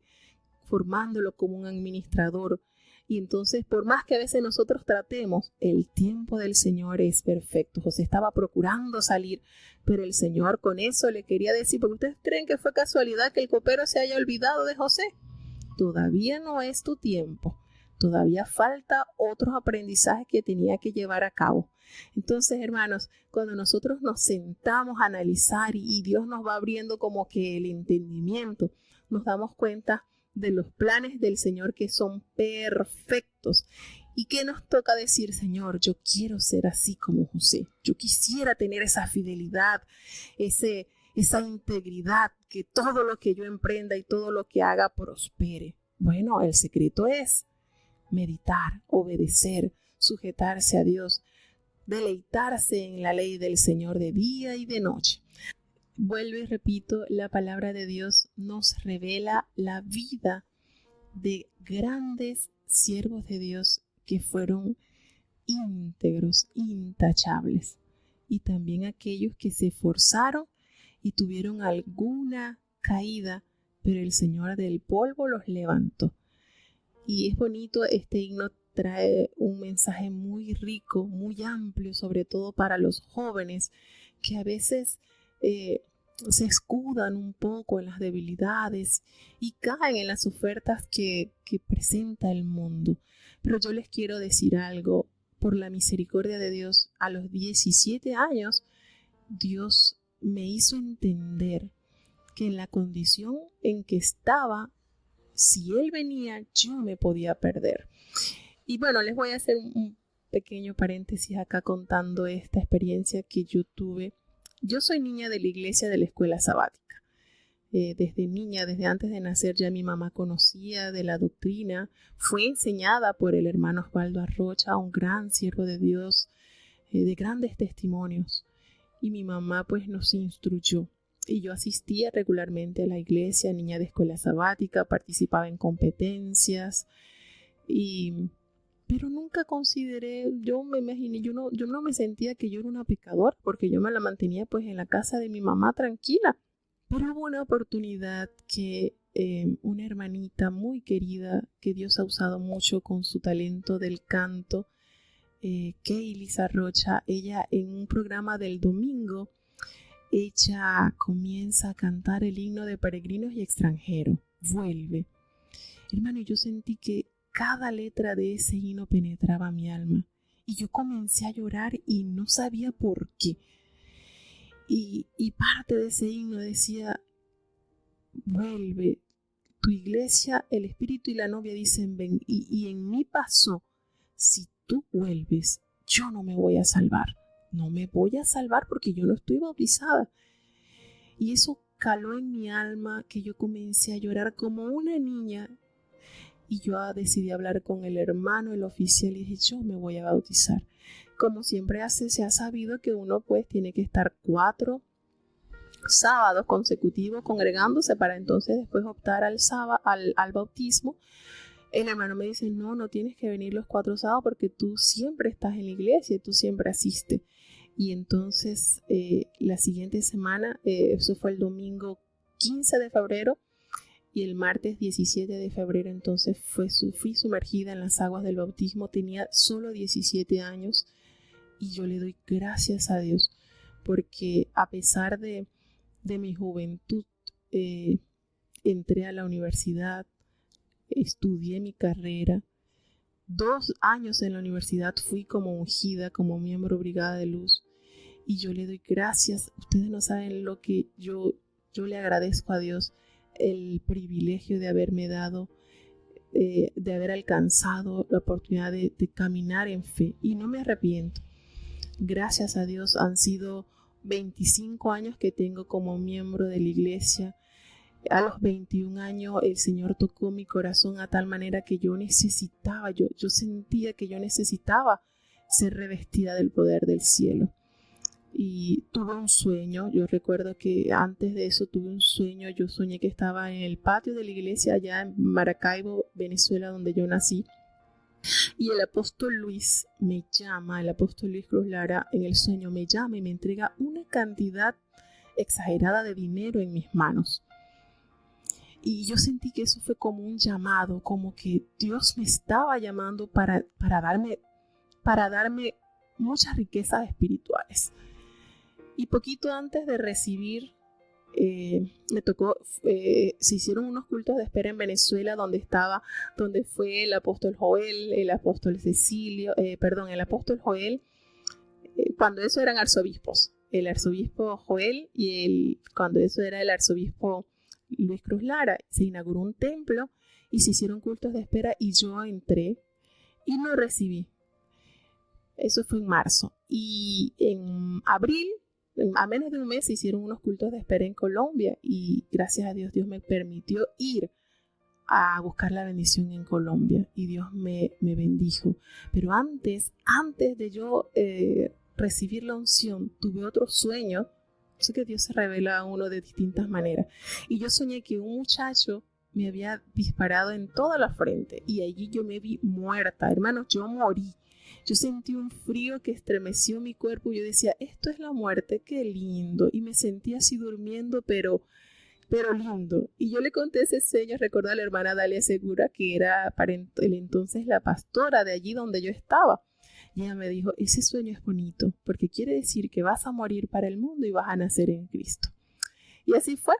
formándolo como un administrador. Y entonces, por más que a veces nosotros tratemos, el tiempo del Señor es perfecto. José estaba procurando salir, pero el Señor con eso le quería decir, porque ustedes creen que fue casualidad que el copero se haya olvidado de José. Todavía no es tu tiempo. Todavía falta otros aprendizajes que tenía que llevar a cabo. Entonces, hermanos, cuando nosotros nos sentamos a analizar y Dios nos va abriendo como que el entendimiento, nos damos cuenta de los planes del Señor que son perfectos. ¿Y qué nos toca decir? Señor, yo quiero ser así como José. Yo quisiera tener esa fidelidad, esa integridad, que todo lo que yo emprenda y todo lo que haga prospere. Bueno, el secreto es meditar, obedecer, sujetarse a Dios, deleitarse en la ley del Señor de día y de noche. vuelvo y repito, la palabra de Dios nos revela la vida de grandes siervos de Dios que fueron íntegros, intachables, y también aquellos que se esforzaron y tuvieron alguna caída, pero el Señor del polvo los levantó. Y es bonito, este himno trae un mensaje muy rico, muy amplio, sobre todo para los jóvenes que a veces se escudan un poco en las debilidades y caen en las ofertas que presenta el mundo. Pero yo les quiero decir algo, por la misericordia de Dios, a los 17 años, Dios me hizo entender que en la condición en que estaba, si Él venía, yo me podía perder. Y bueno, les voy a hacer un pequeño paréntesis acá contando esta experiencia que yo tuve. Yo soy niña de la iglesia de la escuela sabática. Desde niña, desde antes de nacer, ya mi mamá conocía de la doctrina. Fue enseñada por el hermano Osvaldo Arrocha, un gran siervo de Dios, de grandes testimonios. Y mi mamá pues nos instruyó. Y yo asistía regularmente a la iglesia, niña de escuela sabática, participaba en competencias. Pero nunca consideré, yo me imaginé, yo no me sentía que yo era una pecadora, porque yo me la mantenía pues en la casa de mi mamá tranquila. Pero hubo una oportunidad que una hermanita muy querida, que Dios ha usado mucho con su talento del canto, Keilis Arrocha, ella en un programa del domingo, ella comienza a cantar el himno de peregrinos y extranjeros, Vuelve. Hermano, yo sentí que cada letra de ese himno penetraba mi alma y yo comencé a llorar y no sabía por qué. Y parte de ese himno decía, vuelve, tu iglesia, el espíritu y la novia dicen ven, y en mí pasó, si tú vuelves, yo no me voy a salvar. No me voy a salvar porque yo no estoy bautizada. Y eso caló en mi alma, que yo comencé a llorar como una niña. Y yo decidí hablar con el hermano, el oficial, y dije, yo me voy a bautizar. Como siempre se ha sabido que uno pues tiene que estar 4 sábados consecutivos congregándose para entonces después optar al bautismo. El hermano me dice, no tienes que venir los 4 sábados porque tú siempre estás en la iglesia y tú siempre asistes. Y entonces la siguiente semana, eso fue el domingo 15 de febrero, y el martes 17 de febrero entonces fui sumergida en las aguas del bautismo. Tenía solo 17 años y yo le doy gracias a Dios porque a pesar de mi juventud, entré a la universidad, estudié mi carrera. 2 años en la universidad fui como ungida, como miembro Brigada de Luz, y yo le doy gracias. Ustedes no saben lo que yo le agradezco a Dios, el privilegio de haberme dado, de haber alcanzado la oportunidad de caminar en fe, y no me arrepiento. Gracias a Dios han sido 25 años que tengo como miembro de la iglesia. A los 21 años el Señor tocó mi corazón a tal manera que yo necesitaba, yo sentía que yo necesitaba ser revestida del poder del cielo. Y tuve un sueño. Yo recuerdo que antes de eso tuve un sueño. Yo soñé que estaba en el patio de la iglesia allá en Maracaibo, Venezuela, donde yo nací. Y el apóstol Luis me llama, el apóstol Luis Cruz Lara, en el sueño me llama y me entrega una cantidad exagerada de dinero en mis manos. Y yo sentí que eso fue como un llamado, como que Dios me estaba llamando para darme muchas riquezas espirituales. Y poquito antes de recibir, me tocó, se hicieron unos cultos de espera en Venezuela donde fue el apóstol Joel, el apóstol Joel, cuando eso eran arzobispos, el arzobispo Joel cuando eso era el arzobispo Luis Cruz Lara. Se inauguró un templo y se hicieron cultos de espera y yo entré y no recibí. Eso fue en marzo. Y en abril, a menos de un mes, se hicieron unos cultos de espera en Colombia y gracias a Dios, Dios me permitió ir a buscar la bendición en Colombia y Dios me bendijo. Pero antes de yo recibir la unción, tuve otro sueño Sé que Dios se revela a uno de distintas maneras. Y yo soñé que un muchacho me había disparado en toda la frente y allí yo me vi muerta. Hermanos, yo morí. Yo sentí un frío que estremeció mi cuerpo y yo decía, esto es la muerte, qué lindo. Y me sentí así durmiendo, pero lindo. Y yo le conté ese sueño, recuerdo a la hermana Dalia Segura, que era para el entonces la pastora de allí donde yo estaba. Y ella me dijo, ese sueño es bonito, porque quiere decir que vas a morir para el mundo y vas a nacer en Cristo. Y así fue.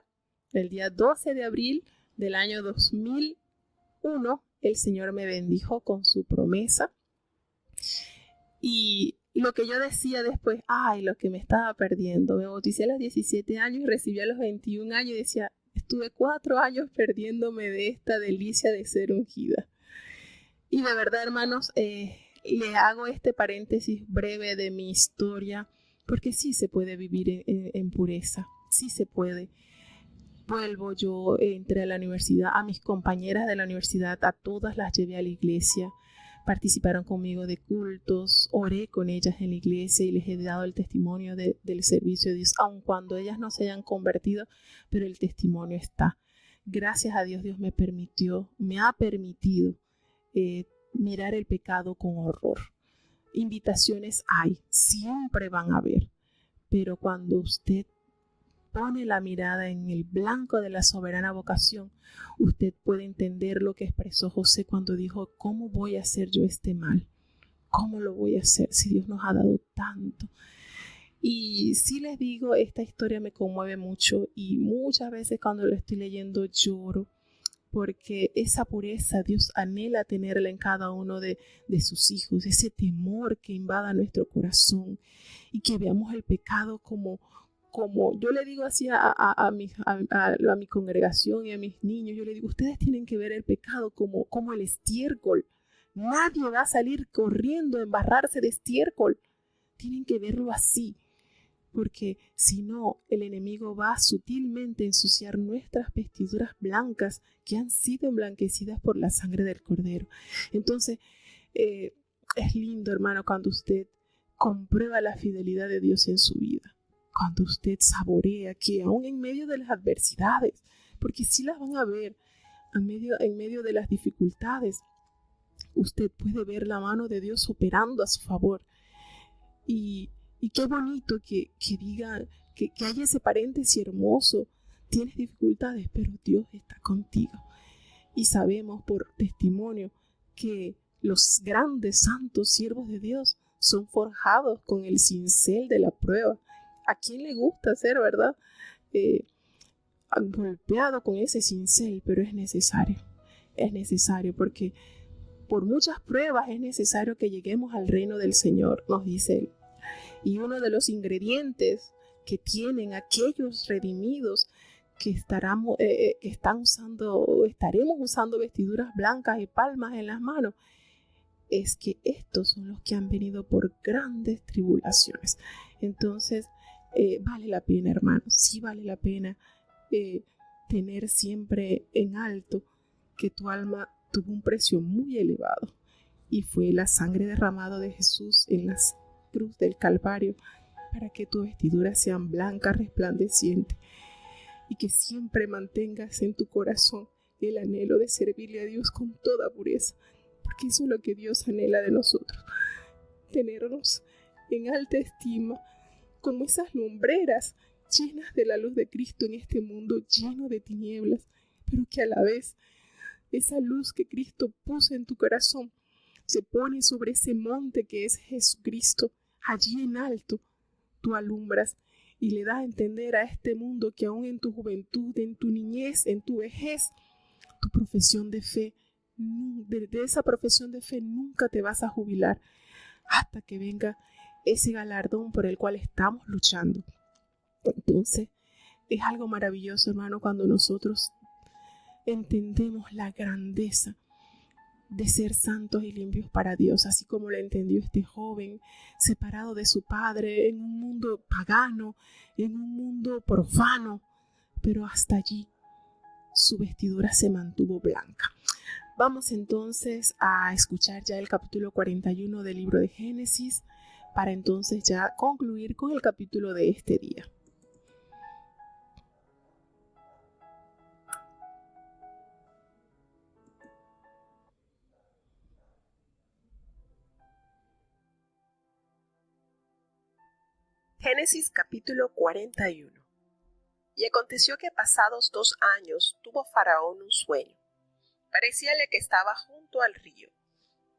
El día 12 de abril del año 2001, el Señor me bendijo con su promesa. Y lo que yo decía después, lo que me estaba perdiendo. Me bauticé a los 17 años y recibí a los 21 años y decía, estuve 4 años perdiéndome de esta delicia de ser ungida. Y de verdad, hermanos, le hago este paréntesis breve de mi historia, porque sí se puede vivir en pureza, sí se puede. Yo entré a la universidad, a mis compañeras de la universidad, a todas las llevé a la iglesia, participaron conmigo de cultos, oré con ellas en la iglesia y les he dado el testimonio del servicio de Dios, aun cuando ellas no se hayan convertido, pero el testimonio está. Gracias a Dios, Dios me ha permitido mirar el pecado con horror. Invitaciones hay, siempre van a haber, pero cuando usted pone la mirada en el blanco de la soberana vocación, usted puede entender lo que expresó José cuando dijo, ¿cómo voy a hacer yo este mal? ¿Cómo lo voy a hacer si Dios nos ha dado tanto? Y sí les digo, esta historia me conmueve mucho y muchas veces cuando lo estoy leyendo lloro, porque esa pureza Dios anhela tenerla en cada uno de sus hijos, ese temor que invada nuestro corazón y que veamos el pecado como yo le digo así a mi congregación y a mis niños, yo le digo, ustedes tienen que ver el pecado como el estiércol. Nadie va a salir corriendo a embarrarse de estiércol. Tienen que verlo así, porque si no, el enemigo va sutilmente a ensuciar nuestras vestiduras blancas que han sido emblanquecidas por la sangre del Cordero. Entonces, es lindo, hermano, cuando usted comprueba la fidelidad de Dios en su vida. Cuando usted saborea que aún en medio de las adversidades, porque sí las van a ver, en medio de las dificultades, usted puede ver la mano de Dios operando a su favor. Y qué bonito que diga, que haya ese paréntesis hermoso. Tienes dificultades, pero Dios está contigo. Y sabemos por testimonio que los grandes santos siervos de Dios son forjados con el cincel de la prueba. ¿A quién le gusta ser, verdad? Golpeado con ese cincel, pero es necesario. Es necesario porque por muchas pruebas es necesario que lleguemos al reino del Señor, nos dice Él. Y uno de los ingredientes que tienen aquellos redimidos que estaremos usando vestiduras blancas y palmas en las manos, es que estos son los que han venido por grandes tribulaciones. Entonces, vale la pena, hermanos, sí vale la pena tener siempre en alto que tu alma tuvo un precio muy elevado y fue la sangre derramada de Jesús en la cruz del Calvario para que tus vestiduras sean blancas, resplandecientes y que siempre mantengas en tu corazón el anhelo de servirle a Dios con toda pureza, porque eso es lo que Dios anhela de nosotros, tenernos en alta estima como esas lumbreras llenas de la luz de Cristo en este mundo lleno de tinieblas, pero que a la vez esa luz que Cristo puso en tu corazón se pone sobre ese monte que es Jesucristo. Allí en alto tú alumbras y le das a entender a este mundo que aún en tu juventud, en tu niñez, en tu vejez, tu profesión de fe, de esa profesión de fe nunca te vas a jubilar hasta que venga ese galardón por el cual estamos luchando. Entonces, es algo maravilloso, hermano, cuando nosotros entendemos la grandeza de ser santos y limpios para Dios, así como lo entendió este joven, separado de su padre, en un mundo pagano, en un mundo profano, pero hasta allí su vestidura se mantuvo blanca. Vamos entonces a escuchar ya el capítulo 41 del libro de Génesis, para entonces ya concluir con el capítulo de este día. Génesis capítulo 41. Y aconteció que pasados 2 años tuvo Faraón un sueño. Parecíale que estaba junto al río,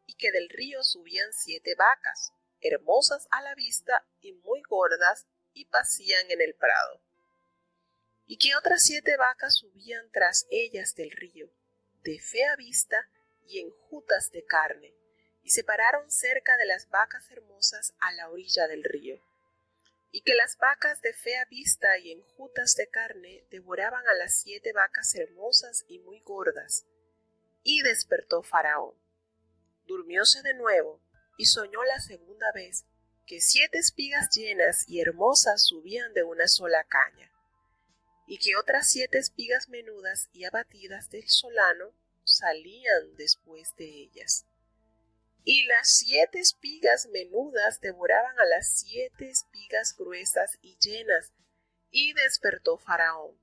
y que del río subían 7 vacas, hermosas a la vista y muy gordas, y pacían en el prado. Y que otras 7 vacas subían tras ellas del río, de fea vista y enjutas de carne, y se pararon cerca de las vacas hermosas a la orilla del río. Y que las vacas de fea vista y enjutas de carne devoraban a las 7 vacas hermosas y muy gordas. Y despertó Faraón. Durmióse de nuevo, y soñó la segunda vez, que 7 espigas llenas y hermosas subían de una sola caña, y que otras 7 espigas menudas y abatidas del solano salían después de ellas. Y las 7 espigas menudas devoraban a las 7 espigas gruesas y llenas, y despertó Faraón.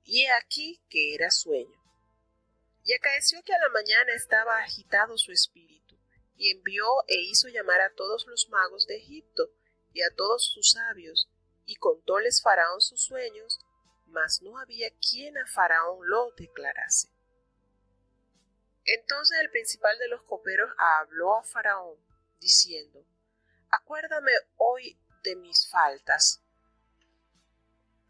Y he aquí que era sueño. Y acaeció que a la mañana estaba agitado su espíritu, y envió e hizo llamar a todos los magos de Egipto, y a todos sus sabios, y contóles Faraón sus sueños, mas no había quien a Faraón lo declarase. Entonces el principal de los coperos habló a Faraón, diciendo: Acuérdame hoy de mis faltas.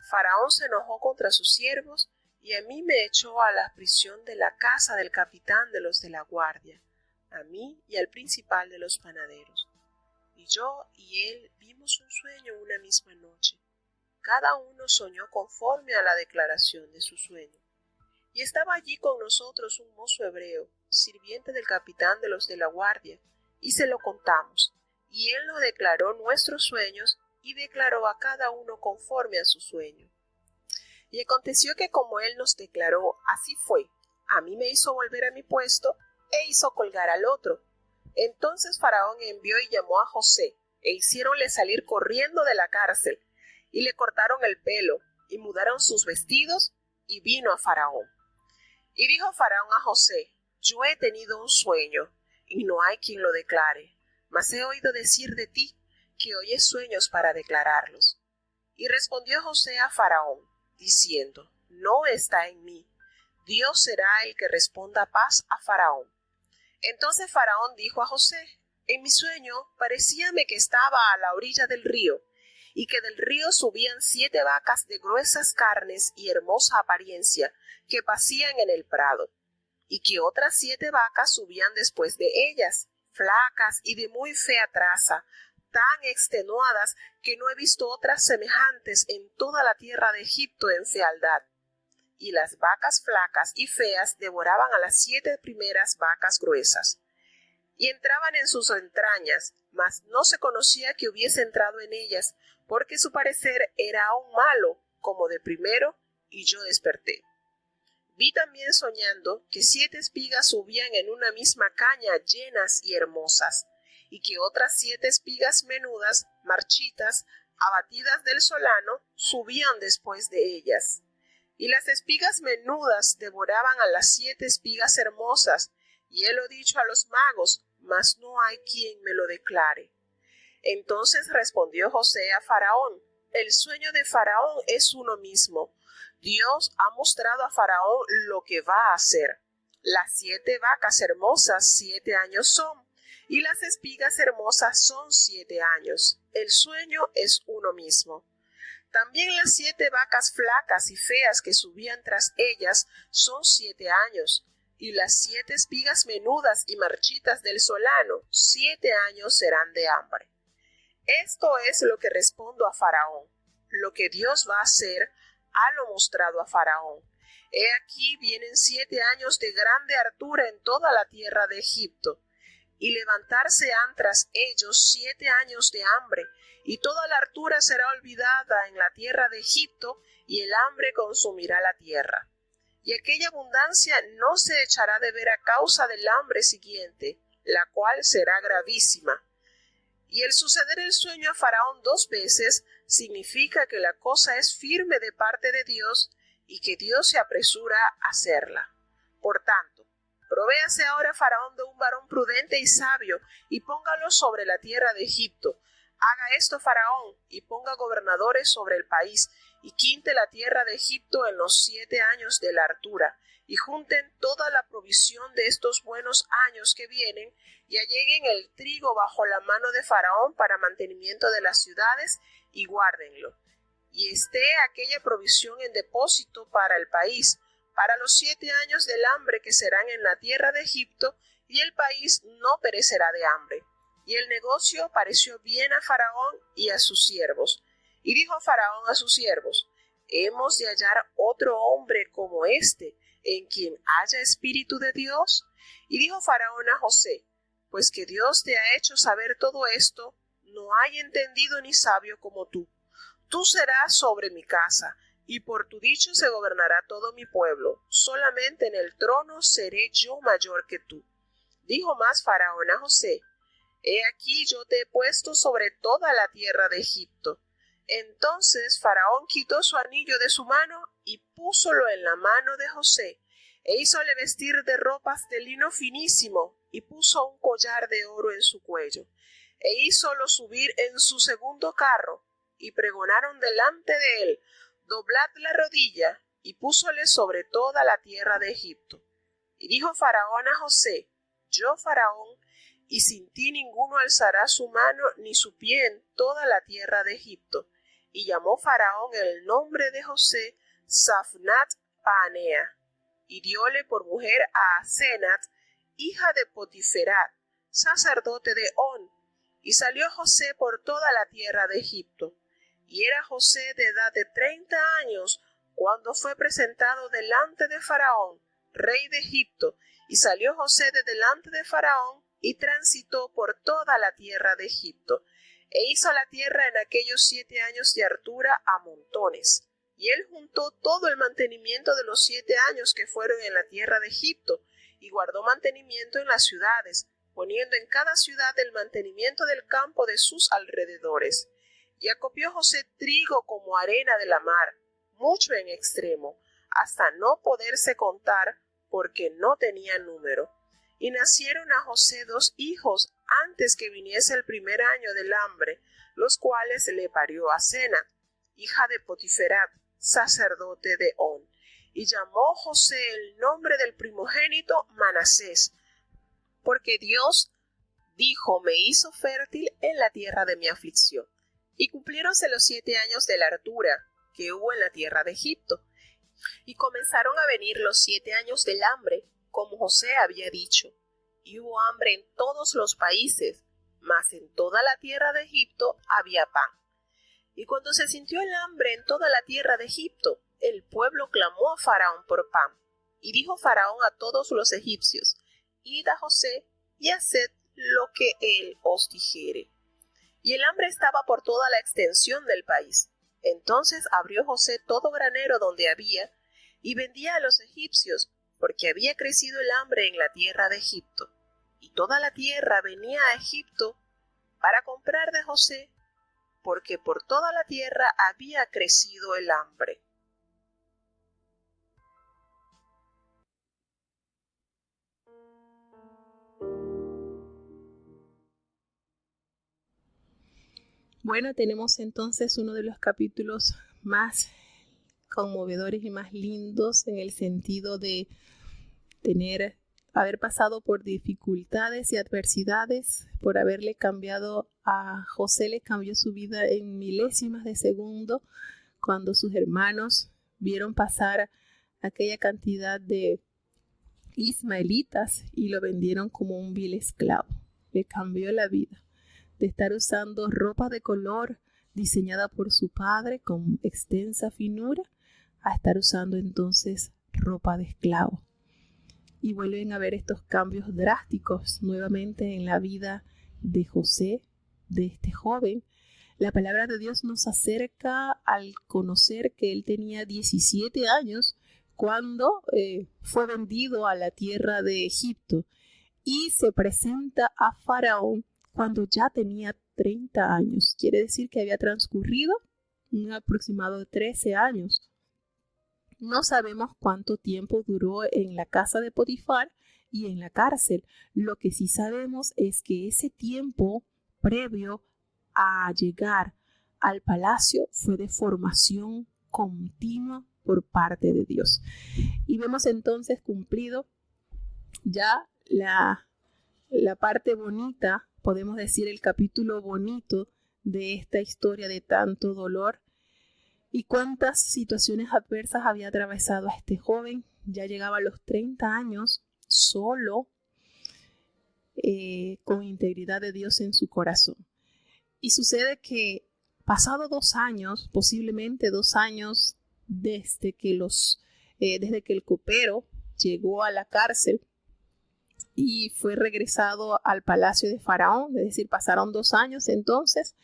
Faraón se enojó contra sus siervos, y a mí me echó a la prisión de la casa del capitán de los de la guardia, a mí y al principal de los panaderos. Y yo y él vimos un sueño una misma noche. Cada uno soñó conforme a la declaración de su sueño. Y estaba allí con nosotros un mozo hebreo, sirviente del capitán de los de la guardia, y se lo contamos, y él nos declaró nuestros sueños, y declaró a cada uno conforme a su sueño. Y aconteció que como él nos declaró, así fue. A mí me hizo volver a mi puesto, e hizo colgar al otro. Entonces Faraón envió y llamó a José, e hiciéronle salir corriendo de la cárcel, y le cortaron el pelo, y mudaron sus vestidos, y vino a Faraón. Y dijo Faraón a José: Yo he tenido un sueño, y no hay quien lo declare, mas he oído decir de ti, que oyes sueños para declararlos. Y respondió José a Faraón, diciendo: No está en mí, Dios será el que responda paz a Faraón. Entonces Faraón dijo a José: En mi sueño parecíame que estaba a la orilla del río, y que del río subían 7 vacas de gruesas carnes y hermosa apariencia, que pacían en el prado, y que otras 7 vacas subían después de ellas, flacas y de muy fea traza, tan extenuadas que no he visto otras semejantes en toda la tierra de Egipto en fealdad. Y las vacas flacas y feas devoraban a las 7 primeras vacas gruesas, y entraban en sus entrañas, mas no se conocía que hubiese entrado en ellas, porque su parecer era aún malo, como de primero, y yo desperté. Vi también soñando que 7 espigas subían en una misma caña llenas y hermosas, y que otras 7 espigas menudas, marchitas, abatidas del solano, subían después de ellas. Y las espigas menudas devoraban a las 7 espigas hermosas, y he lo dicho a los magos, mas no hay quien me lo declare. Entonces respondió José a Faraón: El sueño de Faraón es uno mismo. Dios ha mostrado a Faraón lo que va a hacer. Las 7 vacas hermosas 7 años son, y las espigas hermosas son 7 años. El sueño es uno mismo. También las 7 vacas flacas y feas que subían tras ellas son 7 años, y las 7 espigas menudas y marchitas del solano 7 años serán de hambre. Esto es lo que respondo a Faraón. Lo que Dios va a hacer, lo mostrado a Faraón. He aquí vienen 7 años de grande hartura en toda la tierra de Egipto, y levantarse han tras ellos 7 años de hambre, y toda la hartura será olvidada en la tierra de Egipto, y el hambre consumirá la tierra. Y aquella abundancia no se echará de ver a causa del hambre siguiente, la cual será gravísima. Y el suceder el sueño a Faraón 2 veces significa que la cosa es firme de parte de Dios y que Dios se apresura a hacerla. Por tanto, provéase ahora Faraón de un varón prudente y sabio y póngalo sobre la tierra de Egipto, Haga esto Faraón, y ponga gobernadores sobre el país, y quinte la tierra de Egipto en los 7 años de la hartura, y junten toda la provisión de estos buenos años que vienen, y alleguen el trigo bajo la mano de Faraón para mantenimiento de las ciudades, y guárdenlo. Y esté aquella provisión en depósito para el país, para los 7 años del hambre que serán en la tierra de Egipto, y el país no perecerá de hambre. Y el negocio pareció bien a Faraón y a sus siervos. Y dijo Faraón a sus siervos: ¿Hemos de hallar otro hombre como este, en quien haya espíritu de Dios? Y dijo Faraón a José: Pues que Dios te ha hecho saber todo esto, no hay entendido ni sabio como tú. Tú serás sobre mi casa, y por tu dicho se gobernará todo mi pueblo. Solamente en el trono seré yo mayor que tú. Dijo más Faraón a José: He aquí yo te he puesto sobre toda la tierra de Egipto. Entonces Faraón quitó su anillo de su mano y púsolo en la mano de José, e hízole vestir de ropas de lino finísimo, y puso un collar de oro en su cuello, e hízolo subir en su segundo carro, y pregonaron delante de él: Doblad la rodilla, y púsole sobre toda la tierra de Egipto. Y dijo Faraón a José: Yo, Faraón, y sin ti ninguno alzará su mano ni su pie en toda la tierra de Egipto. Y llamó Faraón el nombre de José Zaphnath Paaneah, y dióle por mujer a Asenat, hija de Potiferat, sacerdote de On. Y salió José por toda la tierra de Egipto. Y era José de edad de 30 años cuando fue presentado delante de Faraón, rey de Egipto. Y salió José de delante de Faraón y transitó por toda la tierra de Egipto, e hizo la tierra en aquellos 7 años de hartura a montones. Y él juntó todo el mantenimiento de los 7 años que fueron en la tierra de Egipto, y guardó mantenimiento en las ciudades, poniendo en cada ciudad el mantenimiento del campo de sus alrededores. Y acopió José trigo como arena de la mar, mucho en extremo, hasta no poderse contar, porque no tenía número. Y nacieron a José 2 hijos antes que viniese el primer año del hambre, los cuales le parió Asenat, hija de Potiferat, sacerdote de On. Y llamó José el nombre del primogénito Manasés, porque Dios dijo: Me hizo fértil en la tierra de mi aflicción. Y cumpliéronse los 7 años de la hartura que hubo en la tierra de Egipto. Y comenzaron a venir los 7 años del hambre, como José había dicho, y hubo hambre en todos los países, mas en toda la tierra de Egipto había pan. Y cuando se sintió el hambre en toda la tierra de Egipto, el pueblo clamó a Faraón por pan. Y dijo Faraón a todos los egipcios: Id a José y haced lo que él os dijere. Y el hambre estaba por toda la extensión del país. Entonces abrió José todo granero donde había, y vendía a los egipcios, porque había crecido el hambre en la tierra de Egipto. Y toda la tierra venía a Egipto para comprar de José, porque por toda la tierra había crecido el hambre. Bueno, tenemos entonces uno de los capítulos más conmovedores y más lindos en el sentido de haber pasado por dificultades y adversidades, por haberle cambiado a José, le cambió su vida en milésimas de segundo, cuando sus hermanos vieron pasar aquella cantidad de ismaelitas y lo vendieron como un vil esclavo. Le cambió la vida, de estar usando ropa de color diseñada por su padre con extensa finura, a estar usando entonces ropa de esclavo. Y vuelven a ver estos cambios drásticos nuevamente en la vida de José, de este joven. La palabra de Dios nos acerca al conocer que él tenía 17 años cuando fue vendido a la tierra de Egipto, y se presenta a Faraón cuando ya tenía 30 años. Quiere decir que había transcurrido un aproximado de 13 años. No sabemos cuánto tiempo duró en la casa de Potifar y en la cárcel. Lo que sí sabemos es que ese tiempo previo a llegar al palacio fue de formación continua por parte de Dios. Y vemos entonces cumplido ya la parte bonita, podemos decir el capítulo bonito de esta historia de tanto dolor. Y cuántas situaciones adversas había atravesado a este joven. Ya llegaba a los 30 años solo, con integridad de Dios en su corazón. Y sucede que pasado 2 años, posiblemente 2 años desde que el copero llegó a la cárcel y fue regresado al palacio de Faraón, es decir, pasaron 2 años entonces,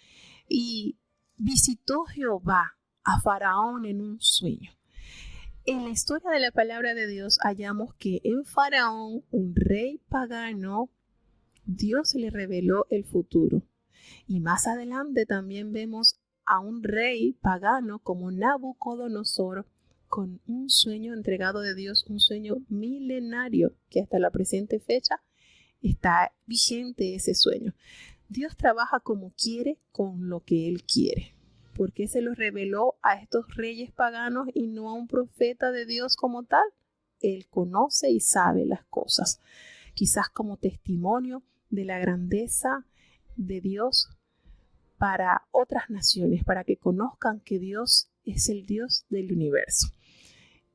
y visitó Jehová a Faraón en un sueño. En la historia de la palabra de Dios hallamos que en Faraón, un rey pagano, Dios le reveló el futuro. Y más adelante también vemos a un rey pagano como Nabucodonosor con un sueño entregado de Dios, un sueño milenario que hasta la presente fecha está vigente ese sueño. Dios trabaja como quiere con lo que Él quiere. ¿Por qué se lo reveló a estos reyes paganos y no a un profeta de Dios como tal? Él conoce y sabe las cosas, quizás como testimonio de la grandeza de Dios para otras naciones, para que conozcan que Dios es el Dios del universo.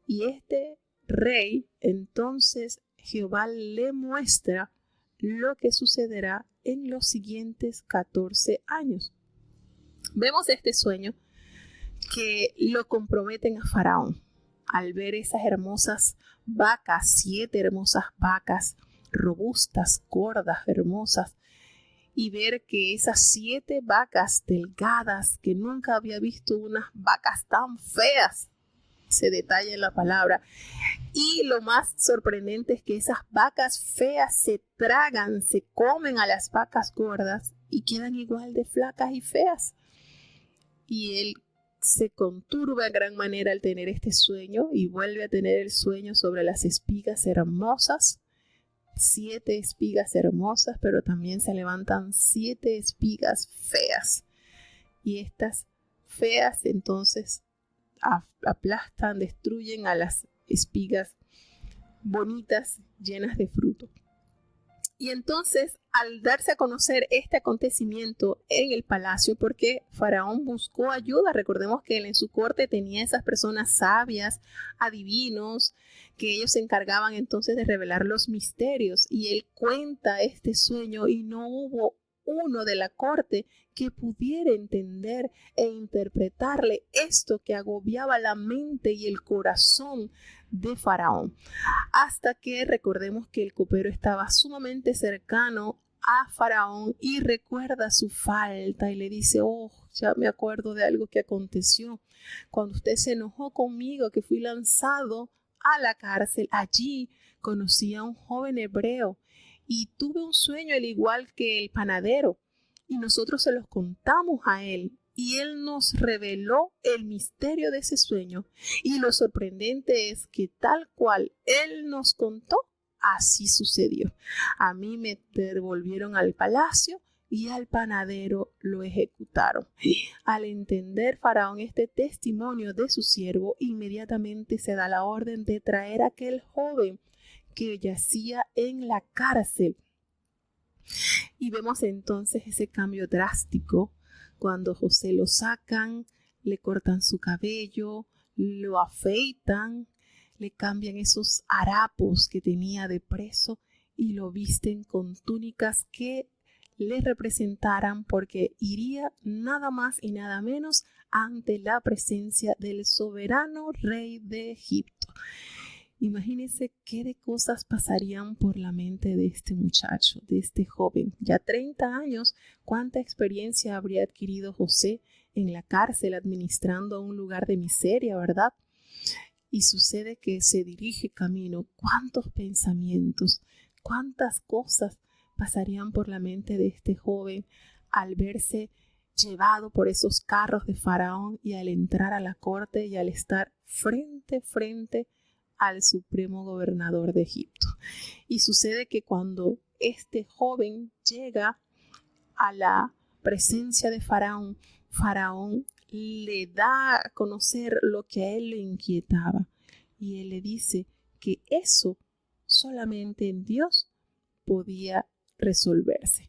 Y este rey, entonces, Jehová le muestra lo que sucederá en los siguientes 14 años. Vemos este sueño que lo comprometen a Faraón al ver esas hermosas vacas, 7 hermosas vacas, robustas, gordas, hermosas, y ver que esas 7 vacas delgadas, que nunca había visto unas vacas tan feas, se detalla en la palabra. Y lo más sorprendente es que esas vacas feas se tragan, se comen a las vacas gordas y quedan igual de flacas y feas. Y él se conturba en gran manera al tener este sueño y vuelve a tener el sueño sobre las espigas hermosas. 7 espigas hermosas, pero también se levantan 7 espigas feas. Y estas feas entonces aplastan, destruyen a las espigas bonitas, llenas de fruto. Y entonces, al darse a conocer este acontecimiento en el palacio, porque Faraón buscó ayuda, recordemos que él en su corte tenía esas personas sabias, adivinos, que ellos se encargaban entonces de revelar los misterios, y él cuenta este sueño y no hubo uno de la corte que pudiera entender e interpretarle esto que agobiaba la mente y el corazón de Faraón. Hasta que recordemos que el copero estaba sumamente cercano a Faraón y recuerda su falta y le dice: oh, ya me acuerdo de algo que aconteció cuando usted se enojó conmigo, que fui lanzado a la cárcel. Allí conocí a un joven hebreo y tuve un sueño al igual que el panadero, y nosotros se los contamos a él y él nos reveló el misterio de ese sueño. Y lo sorprendente es que tal cual él nos contó, así sucedió. A mí me devolvieron al palacio y al panadero lo ejecutaron. Al entender Faraón este testimonio de su siervo, inmediatamente se da la orden de traer a aquel joven que yacía en la cárcel. Y vemos entonces ese cambio drástico cuando José lo sacan, le cortan su cabello, lo afeitan, le cambian esos harapos que tenía de preso y lo visten con túnicas que le representaran, porque iría nada más y nada menos ante la presencia del soberano rey de Egipto. Imagínense qué de cosas pasarían por la mente de este muchacho, de este joven. Ya 30 años, cuánta experiencia habría adquirido José en la cárcel administrando a un lugar de miseria, ¿verdad? Y sucede que se dirige camino. ¿Cuántos pensamientos, cuántas cosas pasarían por la mente de este joven al verse llevado por esos carros de Faraón y al entrar a la corte y al estar frente al supremo gobernador de Egipto? Y sucede que cuando este joven llega a la presencia de Faraón, Faraón le da a conocer lo que a él le inquietaba. Y él le dice que eso solamente en Dios podía resolverse.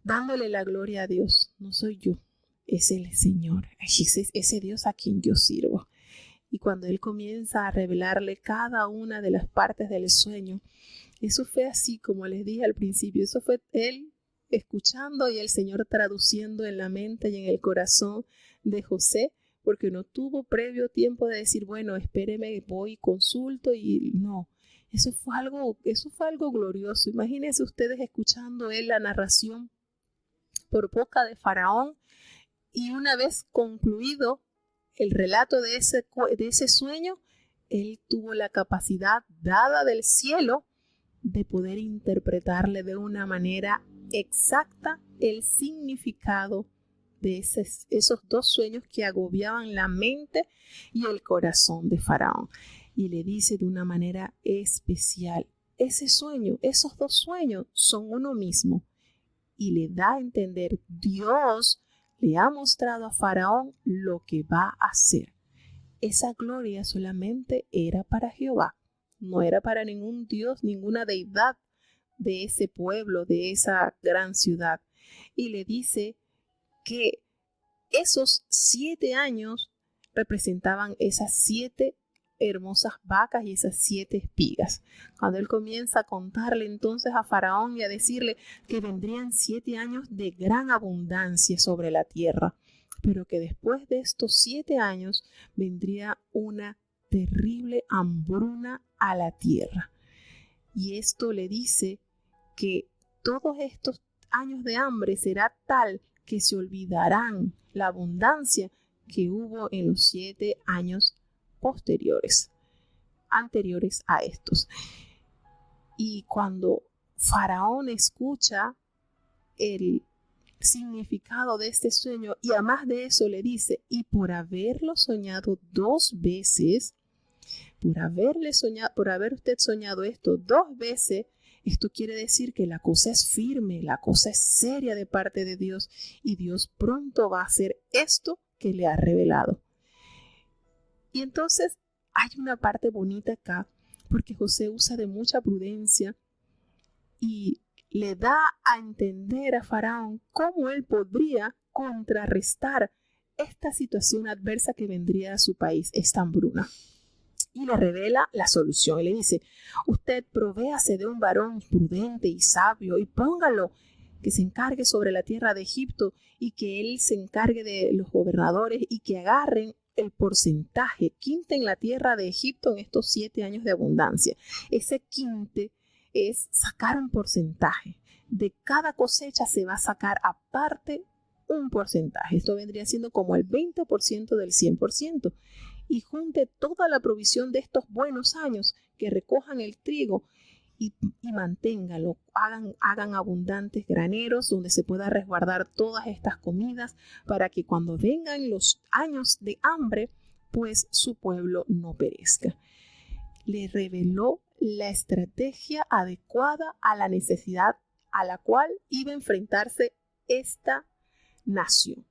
Dándole la gloria a Dios, no soy yo, es el Señor, es ese Dios a quien yo sirvo. Y cuando él comienza a revelarle cada una de las partes del sueño, eso fue así como les dije al principio, eso fue él escuchando y el Señor traduciendo en la mente y en el corazón de José, porque no tuvo previo tiempo de decir, bueno, espéreme, voy, consulto, y no. Eso fue algo glorioso. Imagínense ustedes escuchando él la narración por boca de Faraón, y una vez concluido el relato de ese sueño, él tuvo la capacidad dada del cielo de poder interpretarle de una manera exacta el significado de esos dos sueños que agobiaban la mente y el corazón de Faraón. Y le dice de una manera especial, ese sueño, esos dos sueños son uno mismo. Y le da a entender, Dios le ha mostrado a Faraón lo que va a hacer. Esa gloria solamente era para Jehová, no era para ningún dios, ninguna deidad de ese pueblo, de esa gran ciudad. Y le dice que esos 7 años representaban esas 7 hermosas vacas y esas 7 espigas. Cuando él comienza a contarle entonces a Faraón y a decirle que vendrían 7 años de gran abundancia sobre la tierra, pero que después de estos 7 años vendría una terrible hambruna a la tierra. Y esto le dice que todos estos años de hambre será tal que se olvidarán la abundancia que hubo en los 7 años anteriores a estos. Y cuando Faraón escucha el significado de este sueño, y además de eso le dice, y por haberlo soñado 2 veces, por haber usted soñado esto 2 veces, esto quiere decir que la cosa es firme, la cosa es seria de parte de Dios, y Dios pronto va a hacer esto que le ha revelado. Y entonces hay una parte bonita acá, porque José usa de mucha prudencia y le da a entender a Faraón cómo él podría contrarrestar esta situación adversa que vendría a su país, esta hambruna. Y le revela la solución. Y le dice, usted provéase de un varón prudente y sabio y póngalo que se encargue sobre la tierra de Egipto, y que él se encargue de los gobernadores, y que agarren el porcentaje, quinten la tierra de Egipto en estos 7 años de abundancia. Ese quinte es sacar un porcentaje. De cada cosecha se va a sacar aparte un porcentaje. Esto vendría siendo como el 20% del 100%. Y junte toda la provisión de estos buenos años, que recojan el trigo y manténganlo, hagan abundantes graneros donde se pueda resguardar todas estas comidas, para que cuando vengan los años de hambre, pues su pueblo no perezca. Le reveló la estrategia adecuada a la necesidad a la cual iba a enfrentarse esta nación.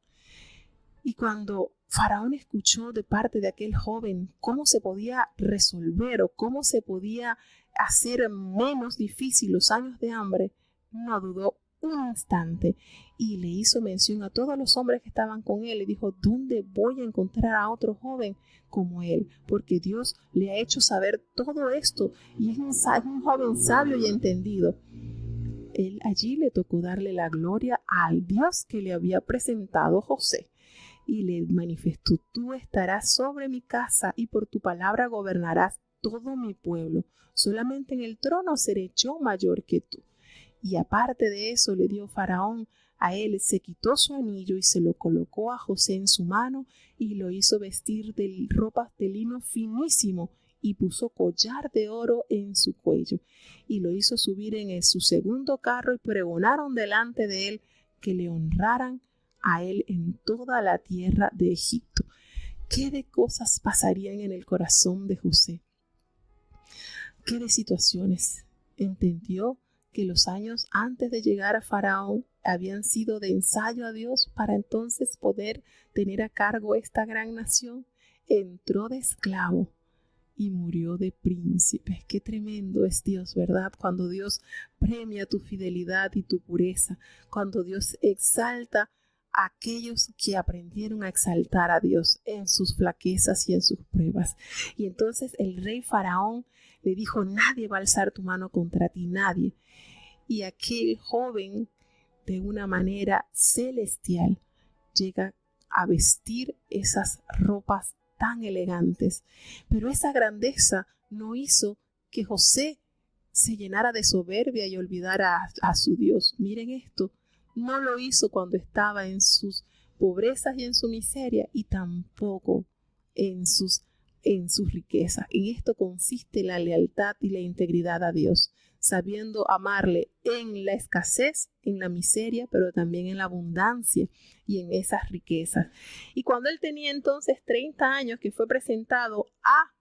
Y cuando Faraón escuchó de parte de aquel joven cómo se podía resolver o cómo se podía hacer menos difícil los años de hambre, no dudó un instante y le hizo mención a todos los hombres que estaban con él y dijo, ¿dónde voy a encontrar a otro joven como él? Porque Dios le ha hecho saber todo esto y es un joven sabio y entendido. Él allí le tocó darle la gloria al Dios que le había presentado José. Y le manifestó, tú estarás sobre mi casa y por tu palabra gobernarás todo mi pueblo. Solamente en el trono seré yo mayor que tú. Y aparte de eso le dio Faraón a él, se quitó su anillo y se lo colocó a José en su mano y lo hizo vestir de ropas de lino finísimo y puso collar de oro en su cuello y lo hizo subir en su segundo carro y pregonaron delante de él que le honraran a él en toda la tierra de Egipto. ¿Qué de cosas pasarían en el corazón de José? ¿Qué de situaciones? Entendió que los años antes de llegar a Faraón habían sido de ensayo a Dios para entonces poder tener a cargo esta gran nación, entró de esclavo y murió de príncipe. Qué tremendo es Dios, ¿verdad? Cuando Dios premia tu fidelidad y tu pureza, cuando Dios exalta a aquellos que aprendieron a exaltar a Dios en sus flaquezas y en sus pruebas. Y entonces el rey Faraón le dijo: nadie va a alzar tu mano contra ti, nadie. Y aquel joven, de una manera celestial, llega a vestir esas ropas tan elegantes. Pero esa grandeza no hizo que José se llenara de soberbia y olvidara a su Dios. Miren esto, no lo hizo cuando estaba en sus pobrezas y en su miseria, y tampoco en sus riquezas. En esto consiste la lealtad y la integridad a Dios, sabiendo amarle en la escasez, en la miseria, pero también en la abundancia y en esas riquezas. Y cuando él tenía entonces 30 años, que fue presentado a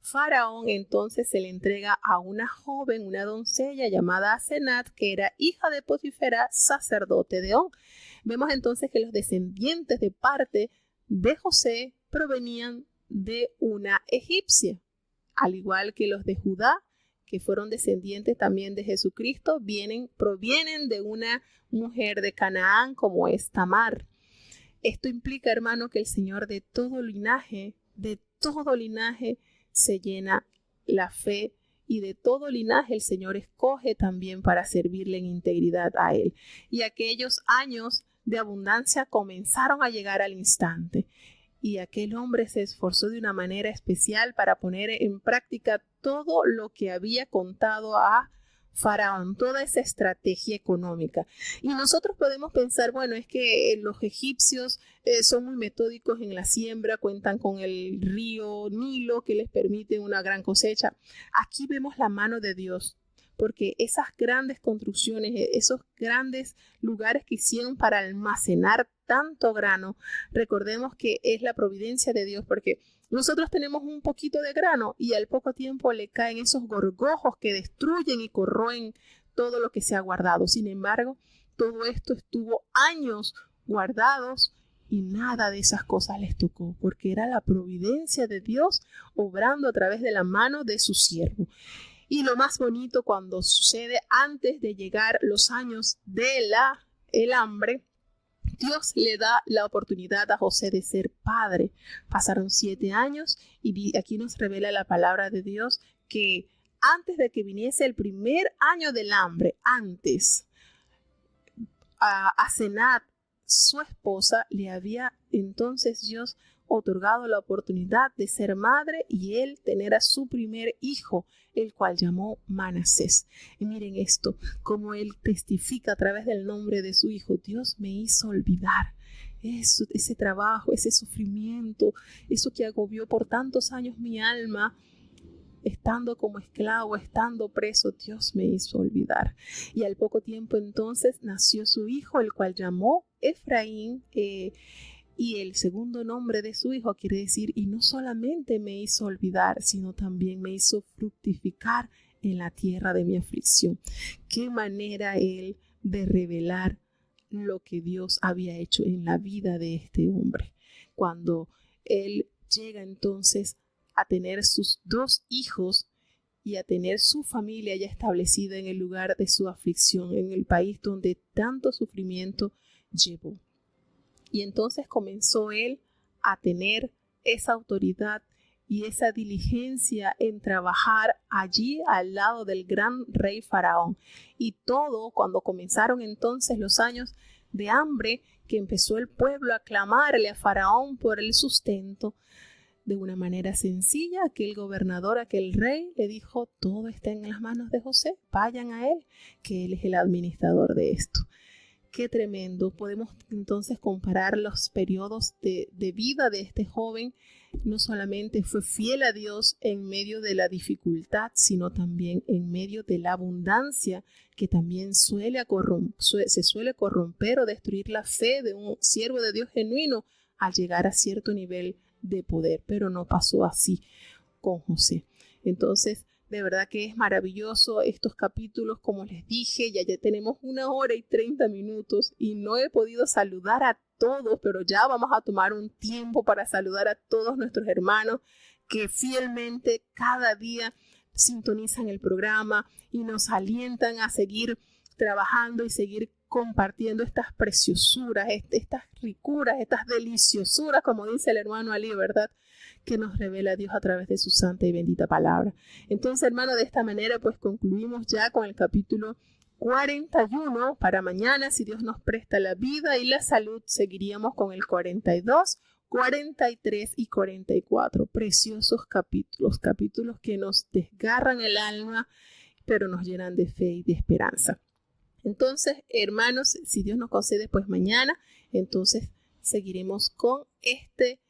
Faraón, entonces se le entrega a una joven, una doncella llamada Asenat, que era hija de Potifera, sacerdote de On. Vemos entonces que los descendientes de parte de José provenían de una egipcia, al igual que los de Judá, que fueron descendientes también de Jesucristo, provienen de una mujer de Canaán como es Tamar. Esto implica, hermano, que el Señor de todo linaje se llena la fe, y de todo linaje el Señor escoge también para servirle en integridad a Él. Y aquellos años de abundancia comenzaron a llegar al instante. Y aquel hombre se esforzó de una manera especial para poner en práctica todo lo que había contado a Faraón, toda esa estrategia económica. Y nosotros podemos pensar, bueno, es que los egipcios son muy metódicos en la siembra, cuentan con el río Nilo que les permite una gran cosecha. Aquí vemos la mano de Dios, porque esas grandes construcciones, esos grandes lugares que hicieron para almacenar tanto grano, recordemos que es la providencia de Dios, porque nosotros tenemos un poquito de grano y al poco tiempo le caen esos gorgojos que destruyen y corroen todo lo que se ha guardado. Sin embargo, todo esto estuvo años guardados y nada de esas cosas les tocó, porque era la providencia de Dios obrando a través de la mano de su siervo. Y lo más bonito, cuando sucede antes de llegar los años de el hambre, Dios le da la oportunidad a José de ser padre. Pasaron 7 años y aquí nos revela la palabra de Dios que antes de que viniese el primer año del hambre, antes, a Asenat, su esposa, le había entonces Dios otorgado la oportunidad de ser madre y él tener a su primer hijo, el cual llamó Manasés. Y miren esto, como él testifica a través del nombre de su hijo: Dios me hizo olvidar eso, ese trabajo, ese sufrimiento, eso que agobió por tantos años mi alma, estando como esclavo, estando preso. Dios me hizo olvidar. Y al poco tiempo entonces nació su hijo, el cual llamó Efraín, y el segundo nombre de su hijo quiere decir: y no solamente me hizo olvidar, sino también me hizo fructificar en la tierra de mi aflicción. Qué manera él de revelar lo que Dios había hecho en la vida de este hombre. Cuando él llega entonces a tener sus 2 hijos y a tener su familia ya establecida en el lugar de su aflicción, en el país donde tanto sufrimiento llevó. Y entonces comenzó él a tener esa autoridad y esa diligencia en trabajar allí al lado del gran rey Faraón. Y todo cuando comenzaron entonces los años de hambre, que empezó el pueblo a clamarle a Faraón por el sustento, de una manera sencilla, aquel gobernador, aquel rey le dijo: todo está en las manos de José, vayan a él, que él es el administrador de esto. Qué tremendo. Podemos entonces comparar los periodos de vida de este joven. No solamente fue fiel a Dios en medio de la dificultad, sino también en medio de la abundancia, que también se suele corromper o destruir la fe de un siervo de Dios genuino al llegar a cierto nivel de poder. Pero no pasó así con José. Entonces De verdad que es maravilloso estos capítulos, como les dije, ya tenemos 1 hora y 30 minutos y no he podido saludar a todos, pero ya vamos a tomar un tiempo para saludar a todos nuestros hermanos que fielmente cada día sintonizan el programa y nos alientan a seguir trabajando y seguir compartiendo estas preciosuras, estas ricuras, estas deliciosuras, como dice el hermano Ali, ¿verdad?, que nos revela Dios a través de su santa y bendita palabra. Entonces, hermano, de esta manera pues concluimos ya con el capítulo 41. Para mañana, si Dios nos presta la vida y la salud, seguiríamos con el 42, 43 y 44. Preciosos capítulos que nos desgarran el alma, pero nos llenan de fe y de esperanza. Entonces, hermanos, si Dios nos concede, pues mañana, entonces seguiremos con este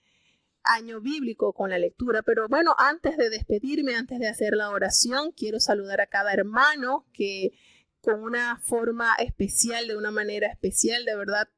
año bíblico, con la lectura. Pero bueno, antes de despedirme, antes de hacer la oración, quiero saludar a cada hermano que con una forma especial, de una manera especial, de verdad,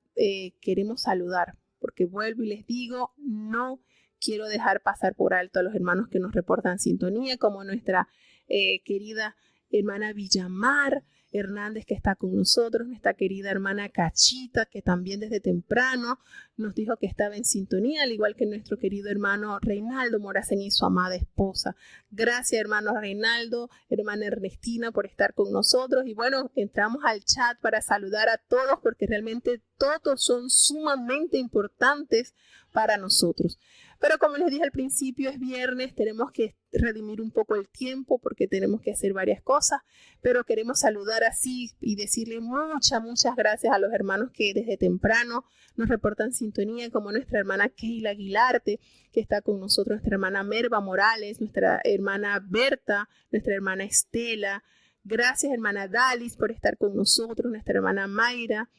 queremos saludar, porque vuelvo y les digo, no quiero dejar pasar por alto a los hermanos que nos reportan sintonía, como nuestra querida hermana Villamar Hernández, que está con nosotros, nuestra querida hermana Cachita, que también desde temprano nos dijo que estaba en sintonía, al igual que nuestro querido hermano Reinaldo Moraceni y su amada esposa. Gracias, hermano Reinaldo, hermana Ernestina, por estar con nosotros. Y bueno, entramos al chat para saludar a todos, porque realmente todos son sumamente importantes para nosotros. Pero como les dije al principio, es viernes, tenemos que redimir un poco el tiempo porque tenemos que hacer varias cosas, pero queremos saludar así y decirle muchas gracias a los hermanos que desde temprano nos reportan sintonía, como nuestra hermana Keila Aguilarte, que está con nosotros, nuestra hermana Merva Morales, nuestra hermana Berta, nuestra hermana Estela. Gracias, hermana Dalis, por estar con nosotros, nuestra hermana Mayra,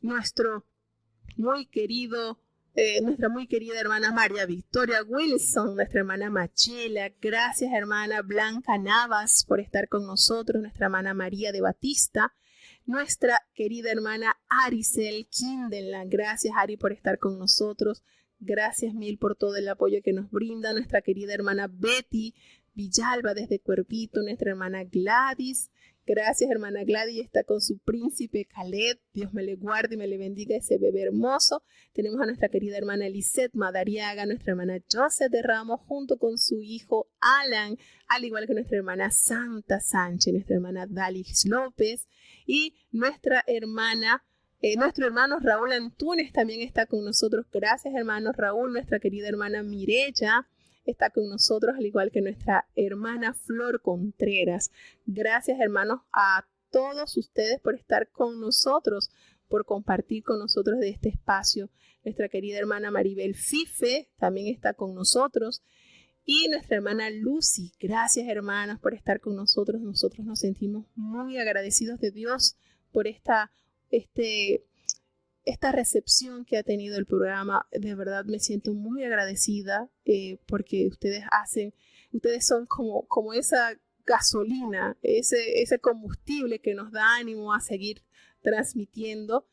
nuestra muy querida hermana María Victoria Wilson, nuestra hermana Machela. Gracias, hermana Blanca Navas, por estar con nosotros, nuestra hermana María de Batista, nuestra querida hermana Aricel Kindela. Gracias, Ari, por estar con nosotros. Gracias mil por todo el apoyo que nos brinda nuestra querida hermana Betty Villalba desde Cuervito, nuestra hermana Gladys. Gracias, hermana Gladys, está con su príncipe Caleb. Dios me le guarde y me le bendiga ese bebé hermoso. Tenemos a nuestra querida hermana Lisette Madariaga, nuestra hermana Joseph de Ramos, junto con su hijo Alan, al igual que nuestra hermana Santa Sánchez, nuestra hermana Dalis López y nuestro hermano Raúl Antunes también está con nosotros. Gracias, hermano Raúl. Nuestra querida hermana Mireya está con nosotros, al igual que nuestra hermana Flor Contreras. Gracias, hermanos, a todos ustedes por estar con nosotros, por compartir con nosotros de este espacio. Nuestra querida hermana Maribel Fife también está con nosotros. Y nuestra hermana Lucy. Gracias, hermanas, por estar con nosotros. Nosotros nos sentimos muy agradecidos de Dios por esta recepción que ha tenido el programa. De verdad me siento muy agradecida porque ustedes son como esa gasolina, ese combustible que nos da ánimo a seguir transmitiendo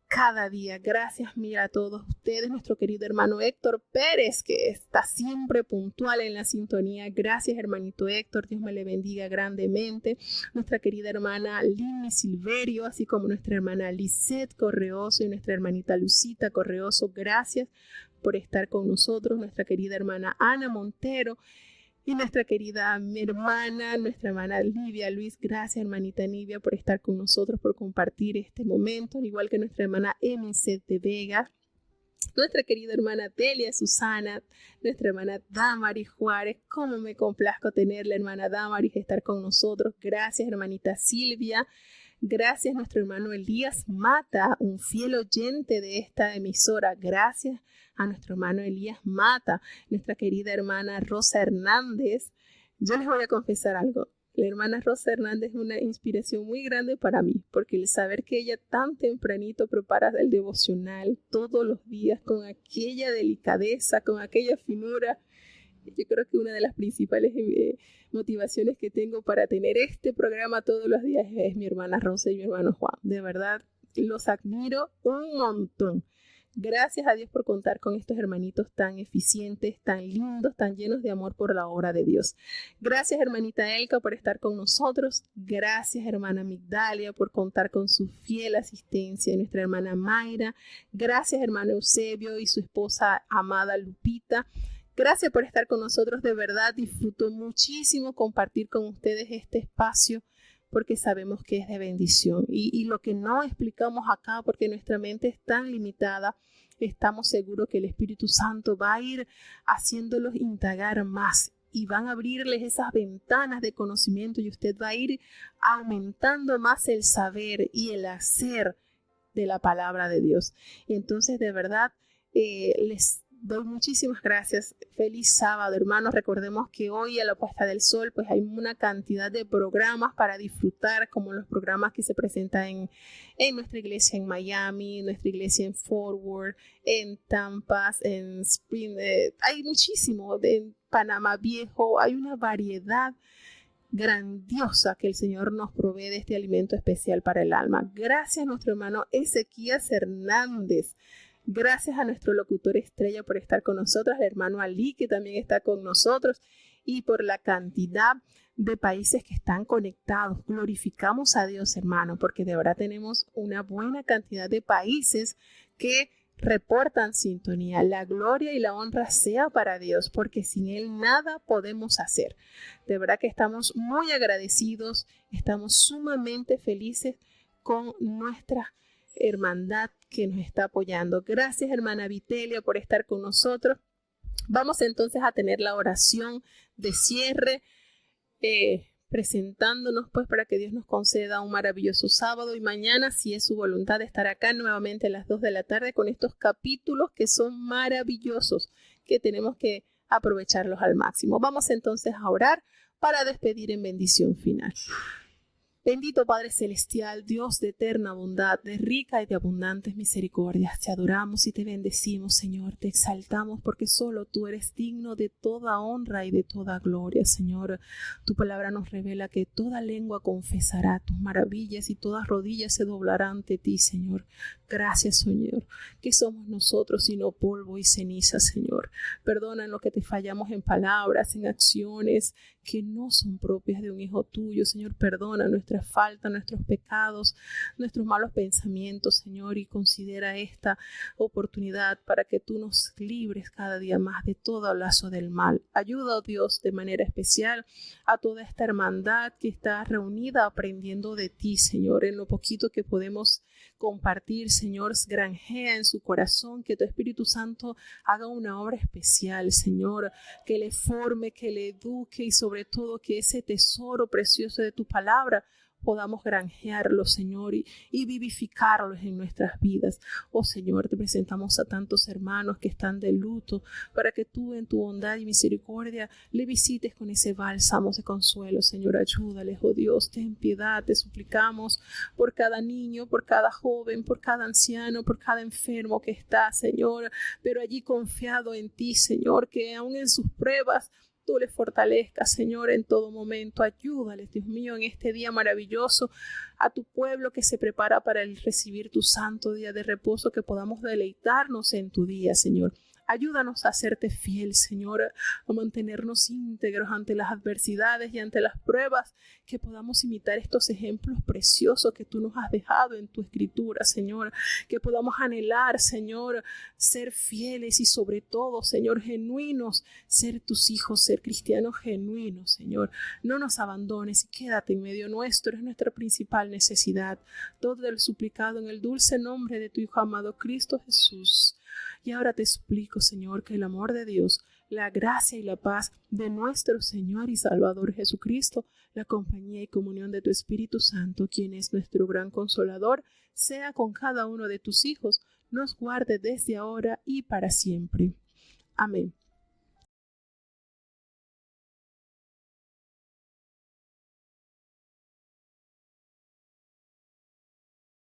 cada día. Gracias mil a todos ustedes, nuestro querido hermano Héctor Pérez, que está siempre puntual en la sintonía. Gracias, hermanito Héctor, Dios me le bendiga grandemente. Nuestra querida hermana Lini Silverio, así como nuestra hermana Lisette Correoso y nuestra hermanita Lucita Correoso, gracias por estar con nosotros. Nuestra querida hermana Ana Montero y nuestra querida nuestra hermana Livia Luis. Gracias, hermanita Livia, por estar con nosotros, por compartir este momento, al igual que nuestra hermana Emiset de Vega, nuestra querida hermana Delia Susana, nuestra hermana Damaris Juárez. Cómo me complazco tener la hermana Damaris estar con nosotros. Gracias, hermanita Silvia. Gracias, nuestro hermano Elías Mata, un fiel oyente de esta emisora. Gracias a nuestro hermano Elías Mata, nuestra querida hermana Rosa Hernández. Yo les voy a confesar algo. La hermana Rosa Hernández es una inspiración muy grande para mí, porque el saber que ella tan tempranito prepara el devocional todos los días con aquella delicadeza, con aquella finura, yo creo que una de las principales motivaciones que tengo para tener este programa todos los días es mi hermana Rosa y mi hermano Juan. De verdad, los admiro un montón. Gracias a Dios por contar con estos hermanitos tan eficientes, tan lindos, tan llenos de amor por la obra de Dios. Gracias, hermanita Elka, por estar con nosotros. Gracias, hermana Migdalia, por contar con su fiel asistencia. Nuestra hermana Mayra. Gracias, hermano Eusebio y su esposa amada Lupita. Gracias por estar con nosotros. De verdad, disfruto muchísimo compartir con ustedes este espacio, porque sabemos que es de bendición. Y lo que no explicamos acá, porque nuestra mente es tan limitada, estamos seguros que el Espíritu Santo va a ir haciéndolos indagar más y van a abrirles esas ventanas de conocimiento y usted va a ir aumentando más el saber y el hacer de la palabra de Dios. Y entonces, de verdad, les doy muchísimas gracias. Feliz sábado, hermanos. Recordemos que hoy a la puesta del sol pues hay una cantidad de programas para disfrutar, como los programas que se presentan en nuestra iglesia en Miami, nuestra iglesia en Fort Worth, en Tampa, en Spring. Hay muchísimo, en Panamá Viejo. Hay una variedad grandiosa que el Señor nos provee de este alimento especial para el alma. Gracias a nuestro hermano Ezequías Hernández. Gracias a nuestro locutor estrella por estar con nosotros, al hermano Ali, que también está con nosotros, y por la cantidad de países que están conectados. Glorificamos a Dios, hermano, porque de verdad tenemos una buena cantidad de países que reportan sintonía. La gloria y la honra sea para Dios, porque sin Él nada podemos hacer. De verdad que estamos muy agradecidos, estamos sumamente felices con nuestra hermandad que nos está apoyando. Gracias, hermana Vitelia, por estar con nosotros. Vamos entonces a tener la oración de cierre, presentándonos pues para que Dios nos conceda un maravilloso sábado, y mañana, si es su voluntad, estar acá nuevamente a las 2 de la tarde con estos capítulos que son maravillosos, que tenemos que aprovecharlos al máximo. Vamos entonces a orar para despedir en bendición final. Bendito Padre Celestial, Dios de eterna bondad, de rica y de abundantes misericordias, te adoramos y te bendecimos, Señor, te exaltamos porque solo tú eres digno de toda honra y de toda gloria, Señor. Tu palabra nos revela que toda lengua confesará tus maravillas y todas rodillas se doblarán ante ti, Señor. Gracias, Señor, que somos nosotros sino polvo y ceniza, Señor. Perdona en lo que te fallamos en palabras, en acciones que no son propias de un hijo tuyo, Señor. Perdona nuestras faltas, nuestros pecados, nuestros malos pensamientos, Señor, y considera esta oportunidad para que tú nos libres cada día más de todo lazo del mal. Ayuda, oh Dios, de manera especial a toda esta hermandad que está reunida aprendiendo de ti, Señor, en lo poquito que podemos compartir, Señor. Granjea en su corazón, que tu Espíritu Santo haga una obra especial, Señor, que le forme, que le eduque y sobre todo que ese tesoro precioso de tu palabra podamos granjearlo, Señor, y vivificarlos en nuestras vidas. Oh Señor, te presentamos a tantos hermanos que están de luto, para que tú en tu bondad y misericordia le visites con ese bálsamo de consuelo, Señor. Ayúdales, oh Dios, ten piedad, te suplicamos por cada niño, por cada joven, por cada anciano, por cada enfermo que está, Señor, pero allí confiado en ti, Señor, que aún en sus pruebas tú les fortalezcas, Señor, en todo momento. Ayúdales, Dios mío, en este día maravilloso, a tu pueblo que se prepara para recibir tu santo día de reposo, que podamos deleitarnos en tu día, Señor. Ayúdanos a serte fiel, Señor, a mantenernos íntegros ante las adversidades y ante las pruebas, que podamos imitar estos ejemplos preciosos que tú nos has dejado en tu escritura, Señor, que podamos anhelar, Señor, ser fieles y sobre todo, Señor, genuinos, ser tus hijos, ser cristianos genuinos, Señor. No nos abandones y quédate en medio nuestro, es nuestra principal necesidad. Todo lo suplicado en el dulce nombre de tu Hijo amado Cristo Jesús. Y ahora te suplico, Señor, que el amor de Dios, la gracia y la paz de nuestro Señor y Salvador Jesucristo, la compañía y comunión de tu Espíritu Santo, quien es nuestro gran consolador, sea con cada uno de tus hijos, nos guarde desde ahora y para siempre. Amén.